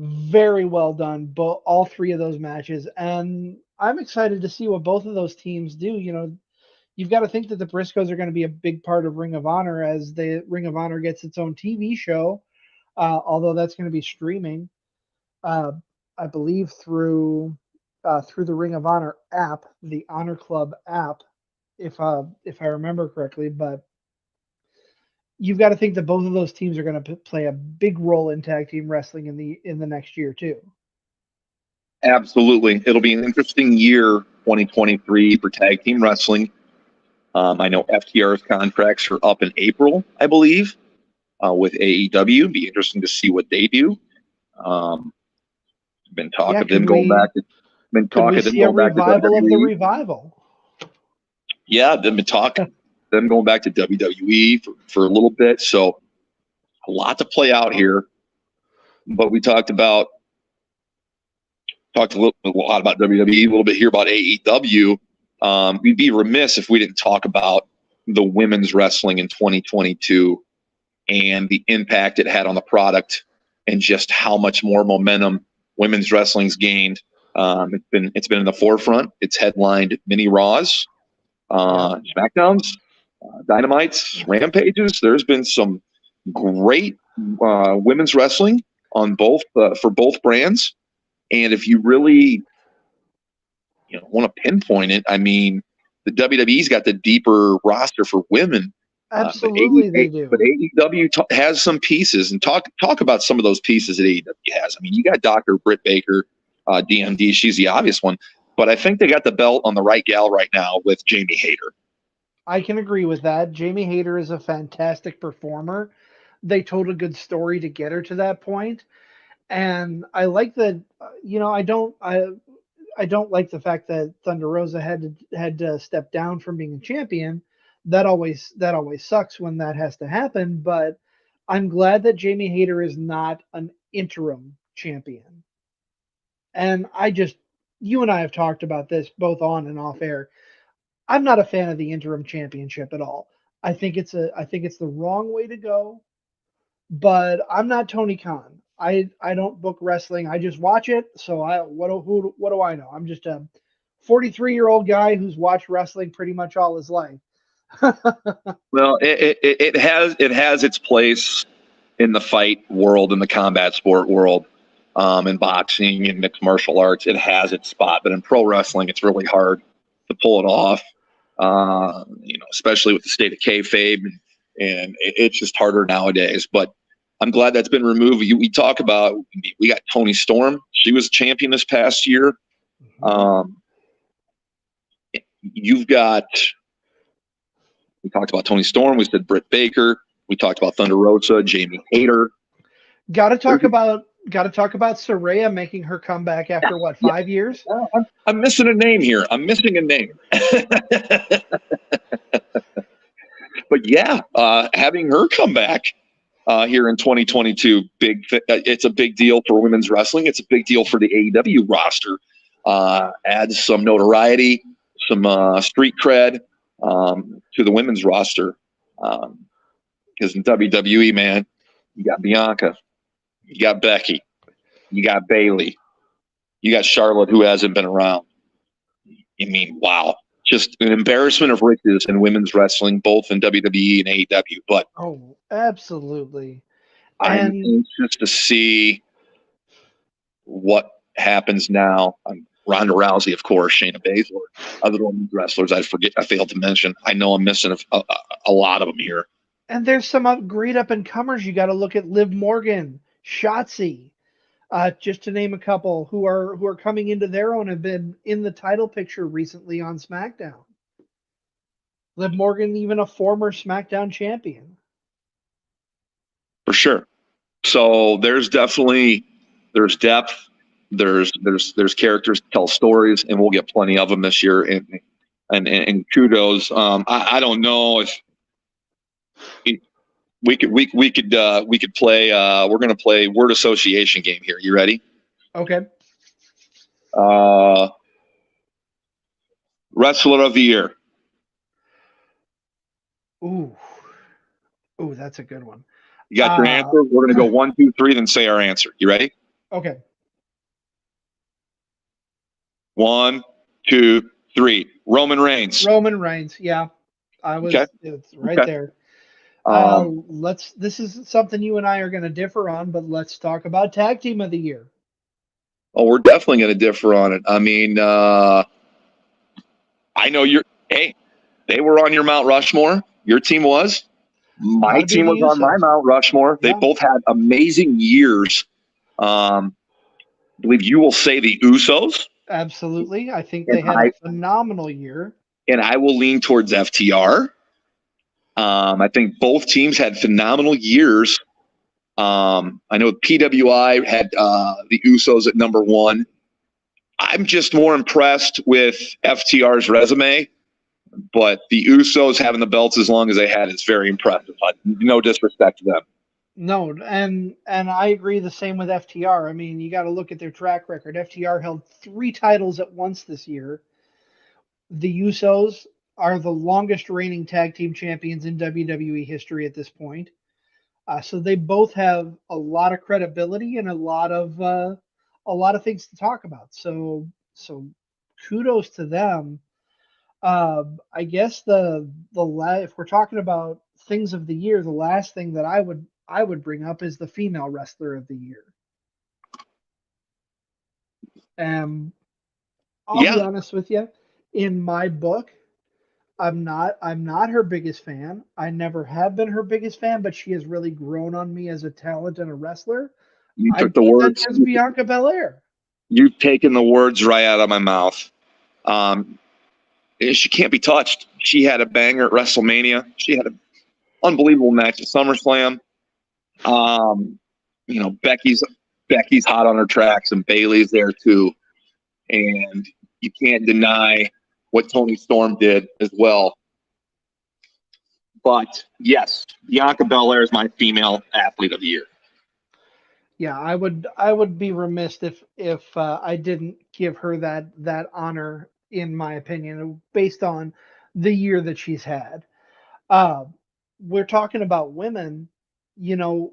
Very well done, but all 3 of those matches, and I'm excited to see what both of those teams do. You've got to think that the Briscoes are going to be a big part of Ring of Honor as the Ring of Honor gets its own TV show, although that's going to be streaming, I believe through the Ring of Honor app, the Honor Club app, if I remember correctly. But you've got to think that both of those teams are going to play a big role in tag team wrestling in the next year too. Absolutely. It'll be an interesting year, 2023, for tag team wrestling. I know FTR's contracts are up in April, I believe, with AEW. Be interesting to see what they do. Been talk of them going back to. Been talking of them going back to revival of the WWE. revival. Yeah, they've been talking them going back to WWE for a little bit. So a lot to play out here. But we talked a lot about WWE, a little bit here about AEW. We'd be remiss if we didn't talk about the women's wrestling in 2022 and the impact it had on the product and just how much more momentum women's wrestling's gained. It's been in the forefront. It's headlined mini Raws, SmackDowns, Dynamites, Rampages. There's been some great women's wrestling on both for both brands. And if you really want to pinpoint it, I mean, the WWE's got the deeper roster for women. Absolutely, they do. But AEW has some pieces, and talk about some of those pieces that AEW has. I mean, you got Dr. Britt Baker, DMD. She's the obvious one, but I think they got the belt on the right gal right now with Jamie Hayter. I can agree with that. Jamie Hayter is a fantastic performer. They told a good story to get her to that point. And I like that. I don't like the fact that Thunder Rosa had to step down from being a champion. That always sucks when that has to happen. But I'm glad that Jamie Hayter is not an interim champion. And you and I have talked about this both on and off air. I'm not a fan of the interim championship at all. I think it's the wrong way to go. But I'm not Tony Khan. I don't book wrestling. I just watch it. So what do I know? I'm just a 43-year-old guy who's watched wrestling pretty much all his life. Well, it has its place in the fight world, in the combat sport world, in boxing and mixed martial arts. It has its spot, but in pro wrestling, it's really hard to pull it off. Especially with the state of kayfabe, and it's just harder nowadays. But I'm glad that's been removed. We talk about, we got Toni Storm. She was champion this past year. You've got, we talked about Toni Storm. We said Britt Baker. We talked about Thunder Rosa, Jamie Hayter. Got to talk about Saraya making her comeback after 5 years? I'm missing a name here. I'm missing a name. But yeah, having her come back here in 2022, it's a big deal for women's wrestling. It's a big deal for the AEW roster. Adds some notoriety, some street cred to the women's roster. Because in WWE, man, you got Bianca, you got Becky, you got Bayley, you got Charlotte, who hasn't been around. I mean, wow. Just an embarrassment of riches in women's wrestling, both in WWE and AEW. But absolutely. I'm anxious to see what happens now. Ronda Rousey, of course, Shayna Baszler, other women's wrestlers I failed to mention. I know I'm missing a lot of them here. And there's some great up-and-comers. You got to look at Liv Morgan, Shotzi, just to name a couple who are coming into their own, have been in the title picture recently on SmackDown. Liv Morgan, even a former SmackDown champion. For sure. So there's depth, there's characters to tell stories, and we'll get plenty of them this year. And kudos. I don't know if we could play. We're going to play word association game here. You ready? Okay. Wrestler of the year. Ooh, that's a good one. You got your answer? We're going to go 1, 2, 3, then say our answer. You ready? Okay. 1, 2, 3. Roman Reigns. Roman Reigns. Yeah, I was. Okay. It's right there. This is something you and I are going to differ on, but let's talk about tag team of the year. Oh, we're definitely going to differ on it. I mean, I know they were on your Mount Rushmore. Your team was. My team was on my Mount Rushmore. They both had amazing years. I believe you will say the Usos. Absolutely. I think they had a phenomenal year. And I will lean towards FTR. I think both teams had phenomenal years. I know PWI had the Usos at number 1. I'm just more impressed with FTR's resume, but the Usos having the belts as long as they had is very impressive. No disrespect to them. No, and I agree the same with FTR. I mean, you got to look at their track record. FTR held 3 titles at once this year. The Usos are the longest reigning tag team champions in WWE history at this point. So they both have a lot of credibility and a lot of things to talk about. So kudos to them. I guess if we're talking about things of the year, the last thing that I would bring up is the female wrestler of the year. I'll be honest with you. In my book, I'm not her biggest fan. I never have been her biggest fan, but she has really grown on me as a talent and a wrestler. You took the words. As Bianca Belair. You've taken the words right out of my mouth. She can't be touched. She had a banger at WrestleMania. She had an unbelievable match at SummerSlam. Becky's Becky's hot on her tracks, and Bailey's there too. And you can't deny what Toni Storm did as well. But yes, Bianca Belair is my female athlete of the year. Yeah, I would be remiss if I didn't give her that honor, in my opinion, based on the year that she's had. Uh, we're talking about women, you know,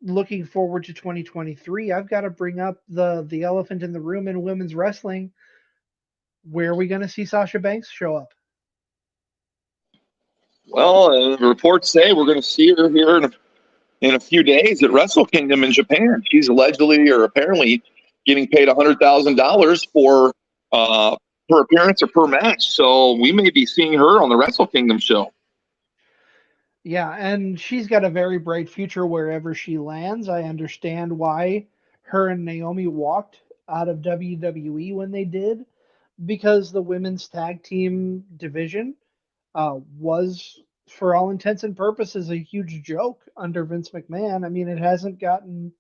looking forward to 2023. I've got to bring up the elephant in the room in women's wrestling. Where are we going to see Sasha Banks show up? Well, reports say we're going to see her here in a few days at Wrestle Kingdom in Japan. She's allegedly or apparently getting paid $100,000 for per appearance or per match. So we may be seeing her on the Wrestle Kingdom show. Yeah, and she's got a very bright future wherever she lands. I understand why her and Naomi walked out of WWE when they did, because the women's tag team division was, for all intents and purposes, a huge joke under Vince McMahon. I mean, it hasn't gotten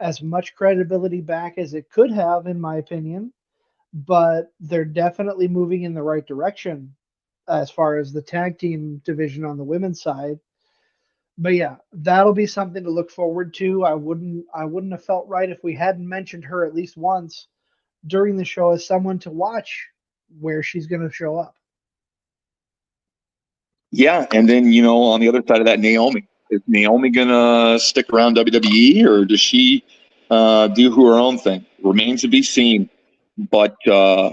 as much credibility back as it could have, in my opinion, but they're definitely moving in the right direction as far as the tag team division on the women's side. But yeah, that'll be something to look forward to. I wouldn't have felt right if we hadn't mentioned her at least once during the show as someone to watch where she's going to show up. Yeah, and then on the other side of that, Naomi. Is Naomi gonna stick around WWE, or does she do her own thing? Remains to be seen. But yeah,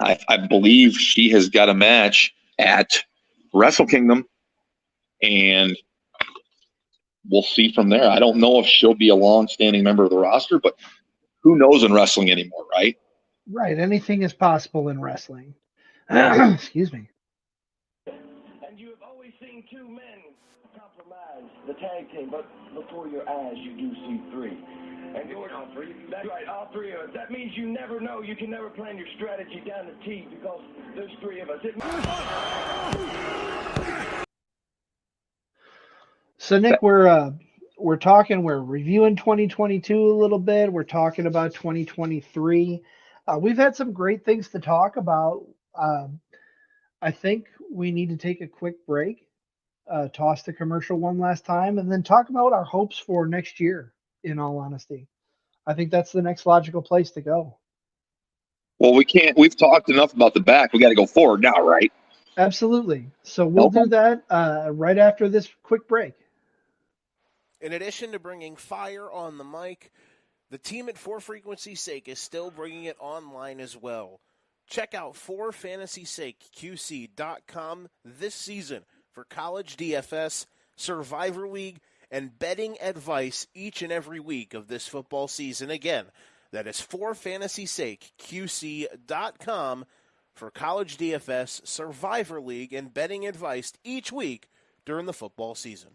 I believe she has got a match at Wrestle Kingdom, and we'll see from there. I don't know if she'll be a long-standing member of the roster, but who knows in wrestling anymore, right? Right, anything is possible in wrestling. Excuse me. And you have always seen two men compromise the tag team, but before your eyes you do see three. And you're all three. That's right, all three of us. That means you never know. You can never plan your strategy down the T because there's three of us. So Nick, we're reviewing 2022 a little bit. We're talking about 2023. We've had some great things to talk about. I think we need to take a quick break, toss the commercial one last time, and then talk about our hopes for next year, in all honesty. I think that's the next logical place to go. Well, we've talked enough about the back. We got to go forward now, right? Absolutely. So we'll do that right after this quick break. In addition to bringing fire on the mic, the team at For Frequency's Sake is still bringing it online as well. Check out forfantasysakeqc.com this season for college DFS, Survivor League, and betting advice each and every week of this football season. Again, that is forfantasysakeqc.com for college DFS, Survivor League, and betting advice each week during the football season.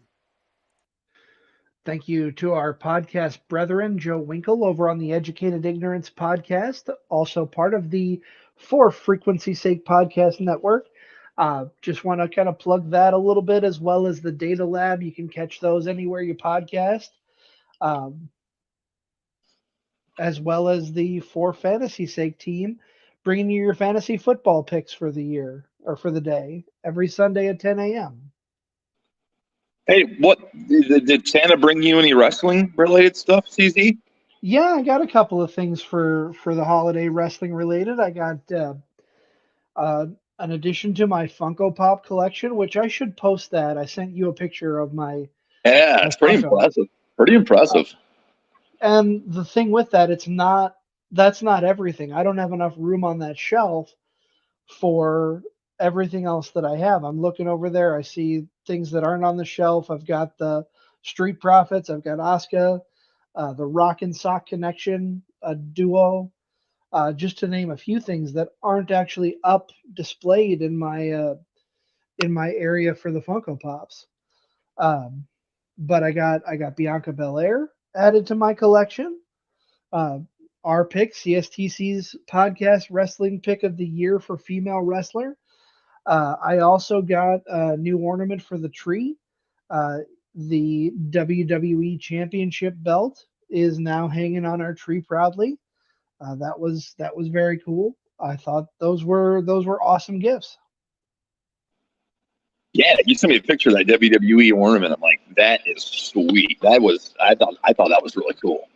Thank you to our podcast brethren, Joe Winkle over on the Educated Ignorance podcast, also part of the For Frequency Sake podcast network. Just want to kind of plug that a little bit, as well as the Data Lab. You can catch those anywhere you podcast, as well as the For Fantasy Sake team, bringing you your fantasy football picks for the year or for the day every Sunday at 10 a.m. Hey, what did Santa bring you any wrestling related stuff, CZ? Yeah, I got a couple of things for the holiday wrestling related. I got an addition to my Funko Pop collection, which I should post that. I sent you a picture of my. Yeah, it's pretty impressive. Pretty impressive. And the thing with that, that's not everything. I don't have enough room on that shelf for everything else that I have. I'm looking over there. I see things that aren't on the shelf. I've got the Street Profits. I've got Asuka, the Rock and Sock Connection, a duo, just to name a few things that aren't actually up displayed in my area for the Funko Pops. But I got Bianca Belair added to my collection. Our pick, CSTC's podcast wrestling pick of the year for female wrestler. I also got a new ornament for the tree. The WWE Championship belt is now hanging on our tree proudly. That was very cool. I thought those were awesome gifts. Yeah, you sent me a picture of that WWE ornament. I'm like, that is sweet. I thought that was really cool.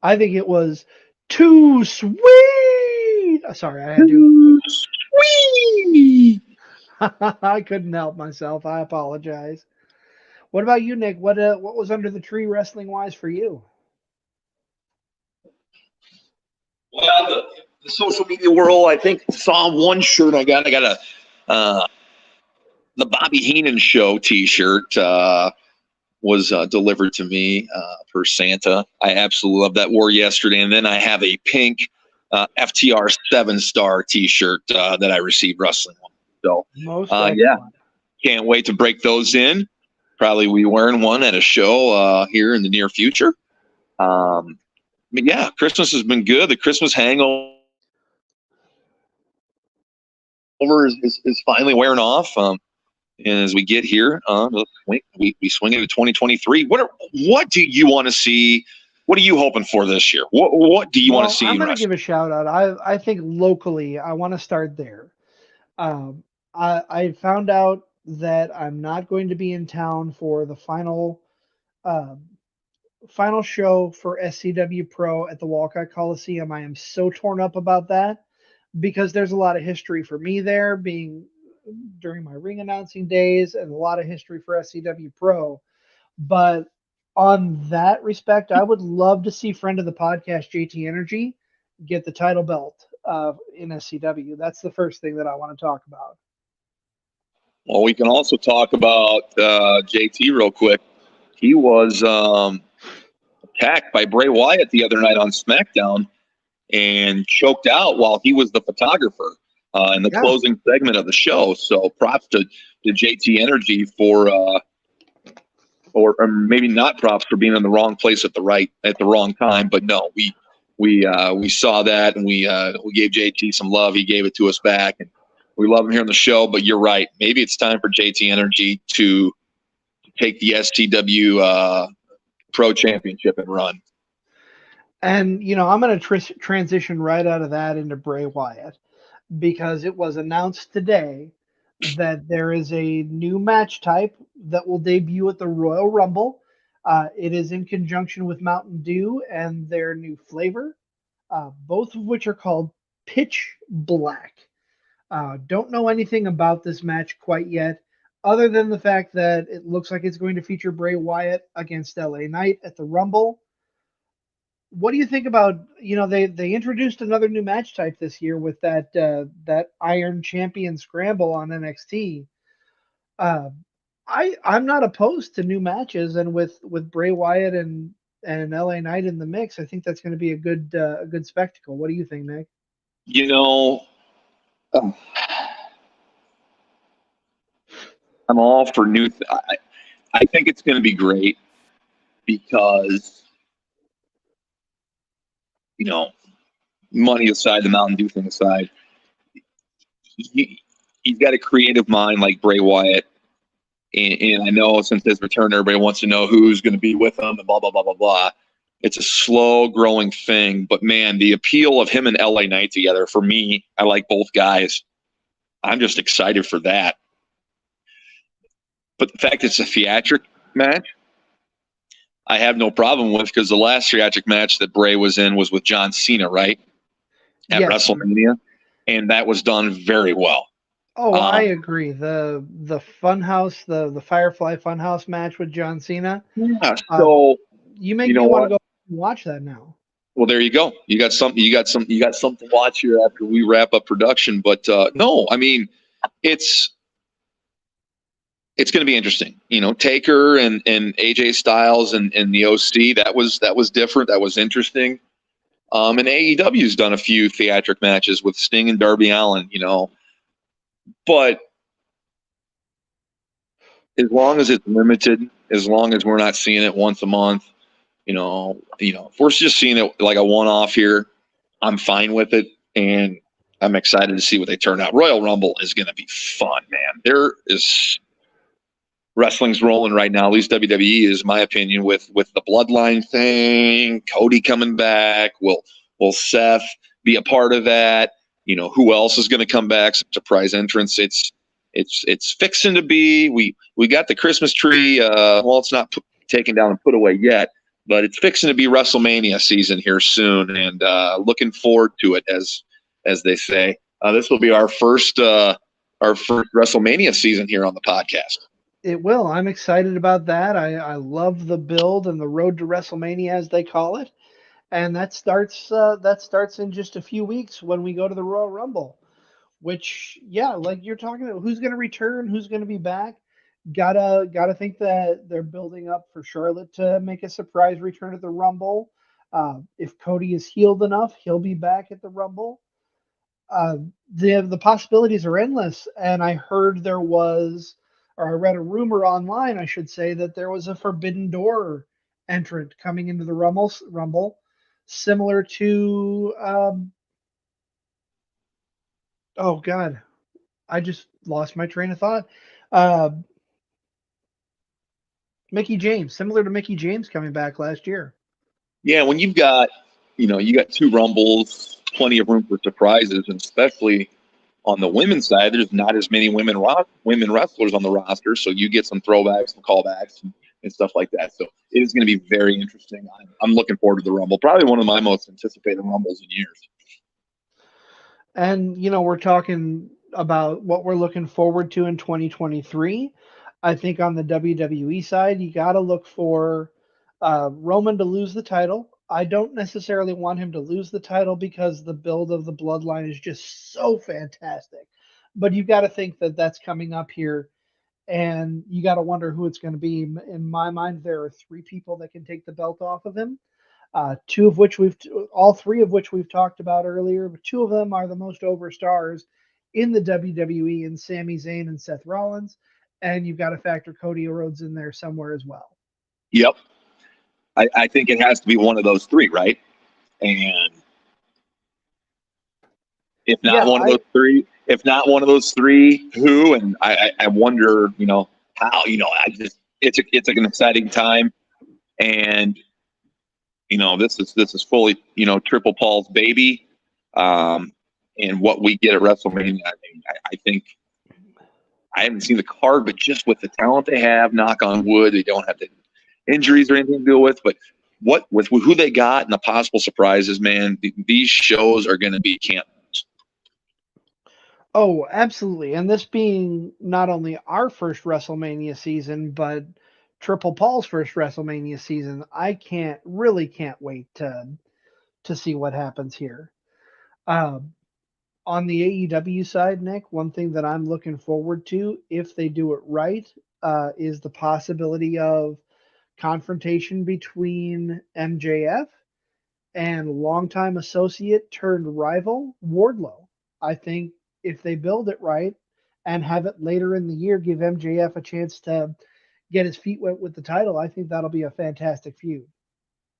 I think it was too sweet. Sorry, I had to. Sweet. I couldn't help myself. I apologize. What about you, Nick? What was under the tree wrestling wise for you? Well, the social media world, I think, saw one shirt I got. I got the Bobby Heenan Show T-shirt was delivered to me for Santa. I absolutely love that. Wore yesterday, and then I have a pink FTR 7-star T-shirt that I received wrestling on. So, yeah, can't wait to break those in. Probably be wearing one at a show here in the near future. But yeah, Christmas has been good. The Christmas hangover is finally wearing off. And as we get here, we swing into 2023. What do you want to see? What are you hoping for this year? What do you want to see? I'm going to give a shout out. I think locally, I want to start there. I found out that I'm not going to be in town for the final show for SCW Pro at the Walcott Coliseum. I am so torn up about that because there's a lot of history for me there, being during my ring announcing days, and a lot of history for SCW Pro. But on that respect, I would love to see friend of the podcast, JT Energy, get the title belt in SCW. That's the first thing that I want to talk about. Well, we can also talk about JT real quick. He was attacked by Bray Wyatt the other night on SmackDown and choked out while he was the photographer in the closing segment of the show. So props to JT Energy for or maybe not props for being in the wrong place at the wrong time. But no, we saw that, and we gave JT some love. He gave it to us back, and we love him here on the show. But you're right. Maybe it's time for JT Energy to take the STW Pro Championship and run. And, I'm going to transition right out of that into Bray Wyatt, because it was announced today that there is a new match type that will debut at the Royal Rumble. It is in conjunction with Mountain Dew and their new flavor, both of which are called Pitch Black. Don't know anything about this match quite yet, other than the fact that it looks like it's going to feature Bray Wyatt against LA Knight at the Rumble. What do you think about, they introduced another new match type this year with that Iron Champion Scramble on NXT. I'm not opposed to new matches, and with Bray Wyatt and LA Knight in the mix, I think that's going to be a good spectacle. What do you think, Nick? I'm all for new. I think it's going to be great because, money aside, the Mountain Dew thing aside, he's got a creative mind like Bray Wyatt. And I know since his return, everybody wants to know who's going to be with him and blah, blah, blah, blah, blah. It's a slow growing thing. But, man, the appeal of him and LA Knight together, for me, I like both guys. I'm just excited for that. But the fact it's a theatric match, I have no problem with, because the last theatric match that Bray was in was with John Cena, right? At WrestleMania. And that was done very well. Oh, I agree. The Funhouse, the Firefly Funhouse match with John Cena. Yeah, so you make me want to go watch that now. Well, there you go. You got something to watch here after we wrap up production. But no, I mean, it's going to be interesting. Taker and AJ Styles and the OC, that was different. That was interesting. And AEW's done a few theatric matches with Sting and Darby Allin, but as long as it's limited, as long as we're not seeing it once a month, if we're just seeing it like a one-off here, I'm fine with it. And I'm excited to see what they turn out. Royal Rumble is going to be fun, man. wrestling's rolling right now. At least WWE is, my opinion, with the bloodline thing. Cody coming back. Will Seth be a part of that? Who else is going to come back? Some surprise entrance. It's fixing to be. We got the Christmas tree. It's not taken down and put away yet, but it's fixing to be WrestleMania season here soon, and looking forward to it, as they say. This will be our first WrestleMania season here on the podcast. It will. I'm excited about that. I love the build and the road to WrestleMania, as they call it, and that starts in just a few weeks when we go to the Royal Rumble. Which, yeah, like you're talking about, who's going to return, who's going to be back. Gotta think that they're building up for Charlotte to make a surprise return at the Rumble. If Cody is healed enough, he'll be back at the Rumble. The possibilities are endless, and I read a rumor online, I should say, that there was a Forbidden Door entrant coming into the Rumble, similar to oh God, I just lost my train of thought. Mickey James, similar to Mickey James coming back last year. Yeah, when you've got, you got two Rumbles, plenty of room for surprises, and especially on the women's side, there's not as many women wrestlers on the roster, so you get some throwbacks, some callbacks, and stuff like that. So it is going to be very interesting. I'm looking forward to the Rumble. Probably one of my most anticipated Rumbles in years. And, we're talking about what we're looking forward to in 2023. I think on the WWE side, you got to look for Roman to lose the title. I don't necessarily want him to lose the title because the build of the bloodline is just so fantastic. But you've got to think that that's coming up here, and you got to wonder who it's going to be. In my mind, there are 3 people that can take the belt off of him. All 3 of which we've talked about earlier, but 2 of them are the most over stars in the WWE, in Sami Zayn and Seth Rollins, and you've got to factor Cody Rhodes in there somewhere as well. Yep. I think it has to be one of those 3, right? And if not one of those three, who? And I wonder, how. It's an exciting time, and this is fully, Triple Paul's baby, and what we get at WrestleMania. I think I haven't seen the card, but just with the talent they have, knock on wood, they don't have the injuries or anything to deal with. But with who they got and the possible surprises, man, these shows are going to be can't miss. Oh, absolutely. And this being not only our first WrestleMania season, but Triple Paul's first WrestleMania season, I can't wait to see what happens here. On the AEW side, Nick, one thing that I'm looking forward to, if they do it right, is the possibility of confrontation between MJF and longtime associate turned rival Wardlow. I think if they build it right and have it later in the year, give MJF a chance to get his feet wet with the title, I think that'll be a fantastic feud.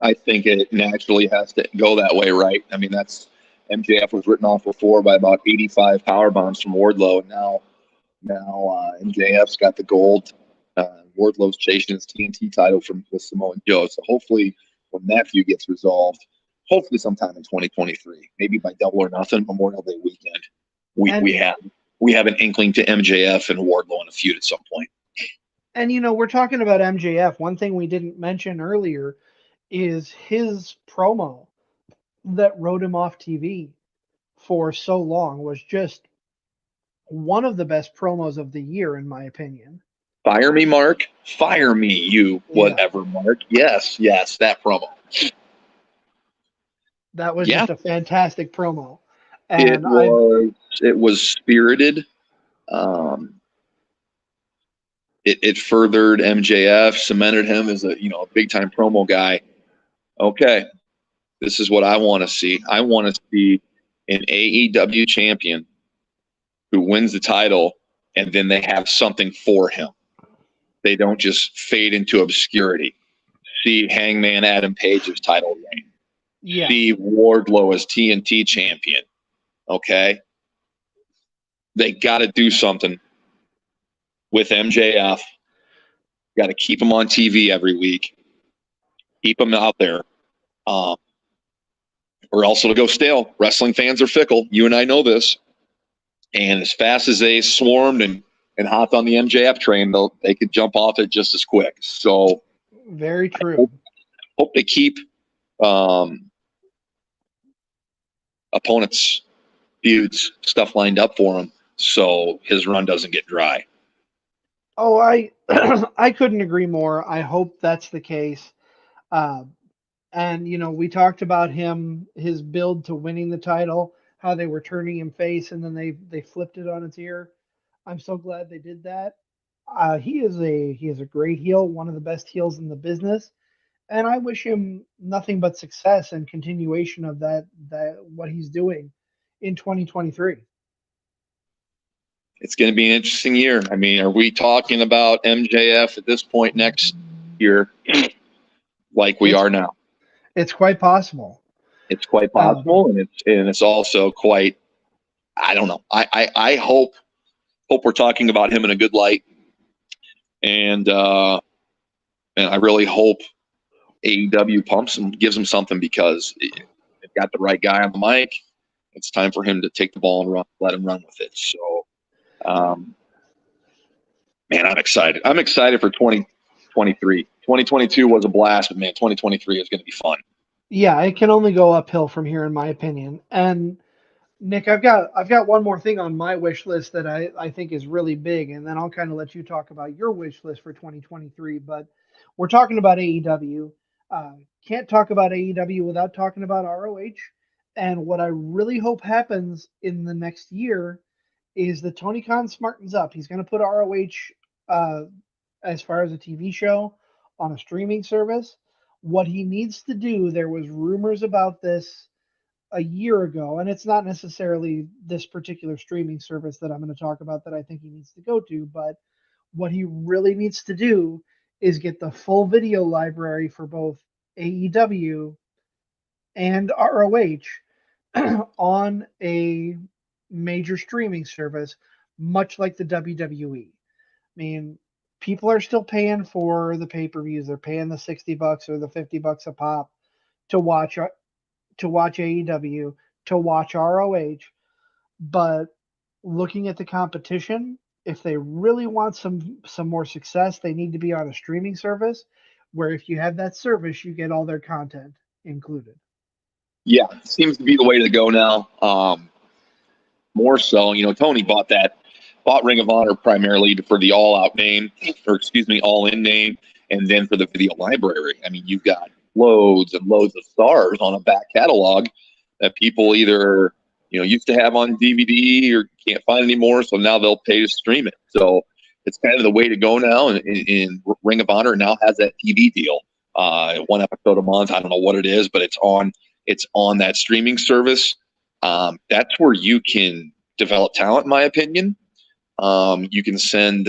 I think it naturally has to go that way, right? I mean, MJF was written off before by about 85 power bombs from Wardlow, and now MJF's got the gold. Wardlow's chasing his TNT title with Samoa Joe. So hopefully, when that feud gets resolved, hopefully sometime in 2023, maybe by Double or Nothing, Memorial Day weekend, we have an inkling to MJF and Wardlow in a feud at some point. And we're talking about MJF. One thing we didn't mention earlier is his promo that wrote him off TV for so long was just one of the best promos of the year, in my opinion. Fire me, Mark. Fire me, you whatever, Mark. Yes, that promo. That was just a fantastic promo. And it was spirited. It furthered MJF, cemented him as a big time promo guy. Okay, this is what I want to see. I want to see an AEW champion who wins the title, and then they have something for him. They don't just fade into obscurity. See Hangman Adam Page's title reign. Yeah. See Wardlow as TNT champion. Okay? They got to do something with MJF Got to keep him on TV every week. Keep him out there. Or else it'll go stale. Wrestling fans are fickle. You and I know this. And as fast as they swarmed and hopped on the MJF train, they could jump off it just as quick. So very true. Hope they keep opponents, feuds, stuff lined up for him so his run doesn't get dry. Oh, I I couldn't agree more. I hope that's the case. And we talked about his build to winning the title, how they were turning him face, and then they flipped it on its ear. I'm so glad they did that. He is a great heel, one of the best heels in the business, and I wish him nothing but success and continuation of that what he's doing in 2023. It's going to be an interesting year. I mean, are we talking about MJF at this point next year like we are now? It's quite possible. It's quite possible, and it's also quite. I don't know. I hope we're talking about him in a good light, and I really hope AEW pumps him, gives him something, because they've got the right guy on the mic. It's time for him to take the ball and let him run with it. So, man, I'm excited. I'm excited for 2023. 2022 was a blast, but man, 2023 is going to be fun. Yeah, it can only go uphill from here, in my opinion. And Nick, I've got one more thing on my wish list that I think is really big, and then I'll kind of let you talk about your wish list for 2023. But we're talking about AEW. Can't talk about AEW without talking about ROH. And what I really hope happens in the next year is that Tony Khan smartens up. He's going to put ROH, as far as a TV show, on a streaming service. What he needs to do, there was rumors about this a year ago, and it's not necessarily this particular streaming service that I'm going to talk about that I think he needs to go to, but what he really needs to do is get the full video library for both AEW and ROH on a major streaming service, much like the WWE. I mean, people are still paying for the pay-per-views. They're paying the $60 or the $50 a pop to watch AEW, to watch ROH, but looking at the competition, if they really want some more success, they need to be on a streaming service where if you have that service, you get all their content included. Yeah, seems to be the way to go now. More so, Tony bought Ring of Honor primarily for the all-in name, and then for the video library. I mean, you've got loads and loads of stars on a back catalog that people either used to have on DVD or can't find anymore, so now they'll pay to stream it. So it's kind of the way to go now. And Ring of Honor now has that TV deal, one episode a month. I don't know what it is, but it's on that streaming service. That's where you can develop talent, in my opinion. You can send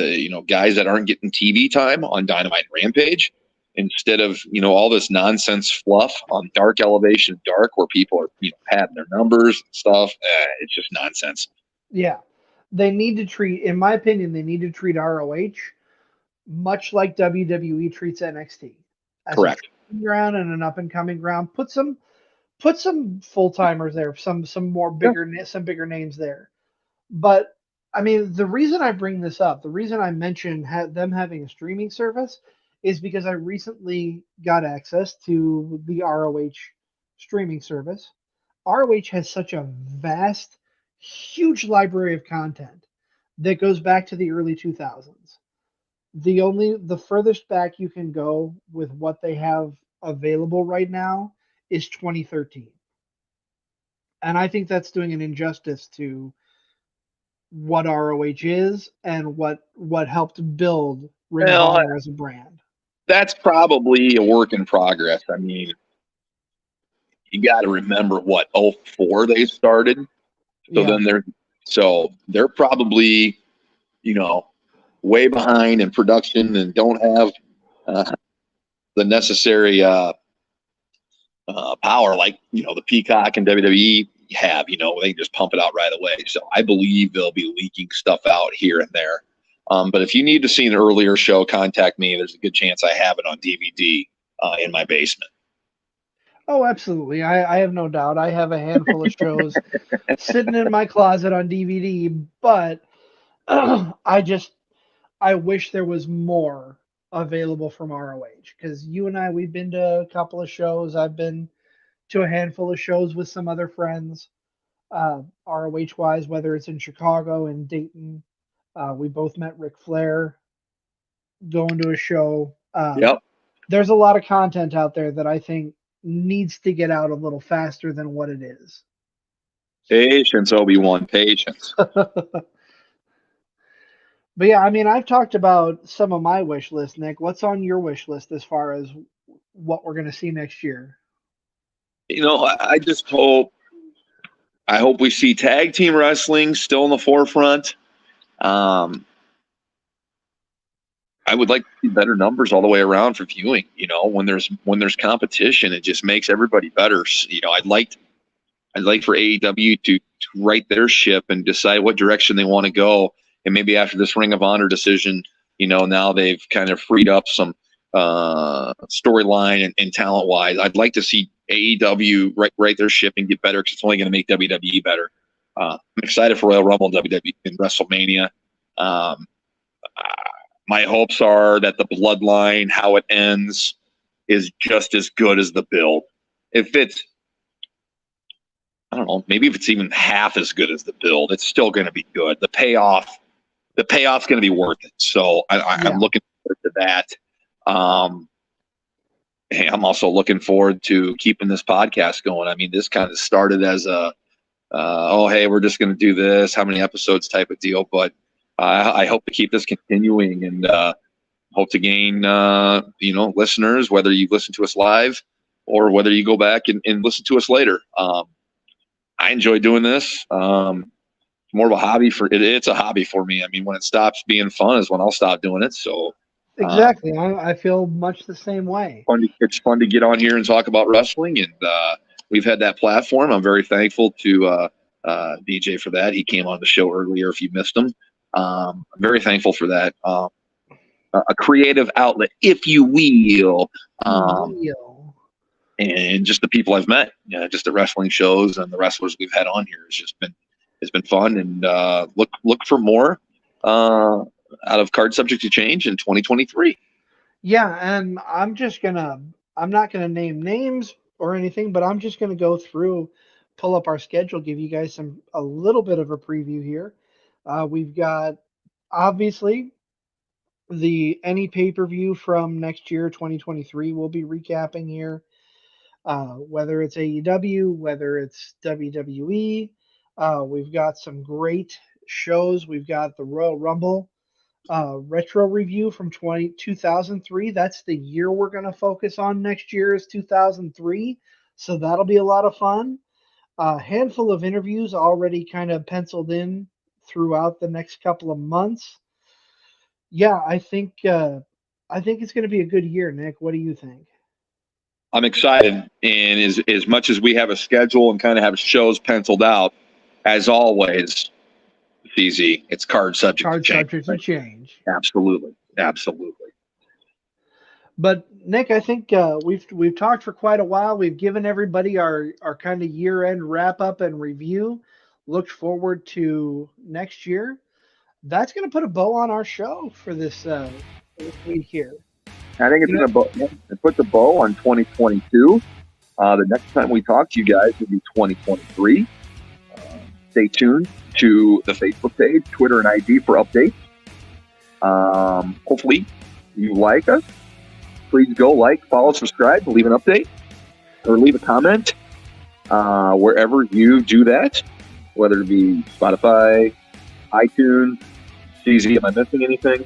guys that aren't getting TV time on Dynamite and Rampage, instead of all this nonsense fluff on Dark Elevation Dark, where people are padding their numbers and stuff. It's just nonsense. Yeah, in my opinion, they need to treat ROH much like WWE treats NXT, as correct, a ground and an up and coming ground. Put some full timers there, some bigger names there. But I mean, the reason I bring this up, the reason I mentioned them having a streaming service, is because I recently got access to the ROH streaming service. ROH has such a vast, huge library of content that goes back to the early 2000s. The furthest back you can go with what they have available right now is 2013. And I think that's doing an injustice to what ROH is and what helped build Ring of Honor as a brand. That's probably a work in progress. I mean, you got to remember what 2004 they started. So then they're probably way behind in production and don't have the necessary power like the Peacock and WWE have. They just pump it out right away. So I believe they'll be leaking stuff out here and there. But if you need to see an earlier show, contact me. There's a good chance I have it on DVD in my basement. Oh, absolutely. I have no doubt. I have a handful of shows sitting in my closet on DVD, but I wish there was more available from ROH, because you and I, we've been to a couple of shows. I've been to a handful of shows with some other friends, ROH wise, whether it's in Chicago and Dayton. We both met Ric Flair going to a show. Yep. There's a lot of content out there that I think needs to get out a little faster than what it is. Patience, Obi-Wan, patience. But yeah, I mean, I've talked about some of my wish list, Nick. What's on your wish list as far as what we're going to see next year? You know, I just hope we see tag team wrestling still in the forefront. I would like to see better numbers all the way around for viewing. You know, when there's competition, it just makes everybody better. You know, I'd like for AEW to right their ship and decide what direction they want to go. And maybe after this Ring of Honor decision, you know, now they've kind of freed up some storyline and talent-wise. I'd like to see AEW right their ship and get better, because it's only going to make WWE better. I'm excited for Royal Rumble and WWE and WrestleMania. My hopes are that the bloodline, how it ends, is just as good as the build. If it's, I don't know, maybe if it's even half as good as the build, it's still going to be good. The payoff's going to be worth it. So I'm looking forward to that. I'm also looking forward to keeping this podcast going. I mean, this kind of started as hey, we're just going to do this, how many episodes type of deal. But I hope to keep this continuing and hope to gain, listeners, whether you listen to us live or whether you go back and listen to us later. I enjoy doing this. More of a hobby it's a hobby for me. I mean, when it stops being fun is when I'll stop doing it. So exactly. I feel much the same way. It's fun to get on here and talk about wrestling, and we've had that platform. I'm very thankful to DJ for that. He came on the show earlier if you missed him. I'm very thankful for that. A creative outlet, if you will. And just the people I've met, just the wrestling shows and the wrestlers we've had on here. It's been fun, and look for more out of Card Subject to Change in 2023. Yeah, and I'm not gonna name names or anything, but I'm just gonna go through, pull up our schedule, give you guys a little bit of a preview here. We've got, obviously, any pay-per-view from next year, 2023, we'll be recapping here. Whether it's AEW, whether it's WWE. We've got some great shows. We've got the Royal Rumble retro review from 2003. That's the year we're going to focus on next year, is 2003. So that'll be a lot of fun. A handful of interviews already kind of penciled in throughout the next couple of months. Yeah, I think it's going to be a good year, Nick. What do you think? I'm excited, and as much as we have a schedule and kind of have shows penciled out, as always, CZ, it's Card Subject to Change. Absolutely. But Nick, I think we've talked for quite a while. We've given everybody our kind of year-end wrap-up and review. Look forward to next year. That's going to put a bow on our show for this week here. I think it's going to put the bow on 2022. The next time we talk to you guys will be 2023. Stay tuned to the Facebook page, Twitter, and IG for updates. Hopefully you like us. Please go like, follow, subscribe, leave an update, or leave a comment wherever you do that, whether it be Spotify, iTunes, CZ. Am I missing anything?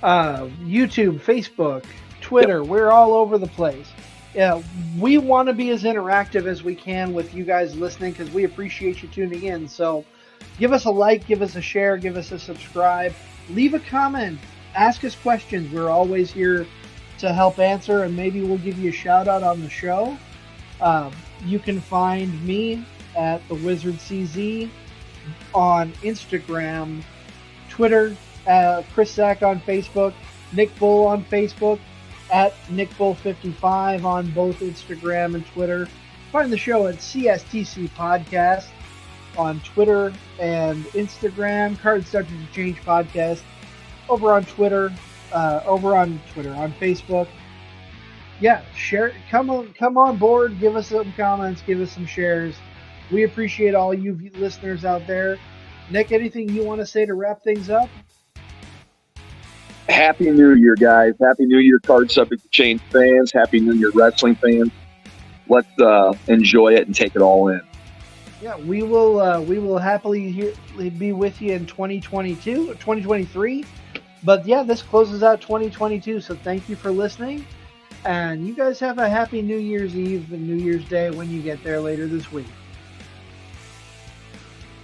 YouTube, Facebook, Twitter. Yep. We're all over the place. Yeah, we want to be as interactive as we can with you guys listening, because we appreciate you tuning in. So give us a like, give us a share, give us a subscribe, leave a comment, ask us questions. We're always here to help answer, and maybe we'll give you a shout out on the show. You can find me at the Wizard CZ on Instagram, Twitter, Chris Sack on Facebook, Nick Bull on Facebook, at NickBull55 on both Instagram and Twitter. Find the show at CSTC Podcast on Twitter and Instagram. Card Subject to Change Podcast over on Twitter, on Facebook. Yeah, share. Come on board. Give us some comments. Give us some shares. We appreciate all you listeners out there. Nick, anything you want to say to wrap things up? Happy New Year, guys. Happy New Year, Card Subject to Change fans. Happy New Year, wrestling fans. Let's enjoy it and take it all in. Yeah, we will happily be with you in 2023. But yeah, this closes out 2022. So thank you for listening. And you guys have a happy New Year's Eve and New Year's Day when you get there later this week.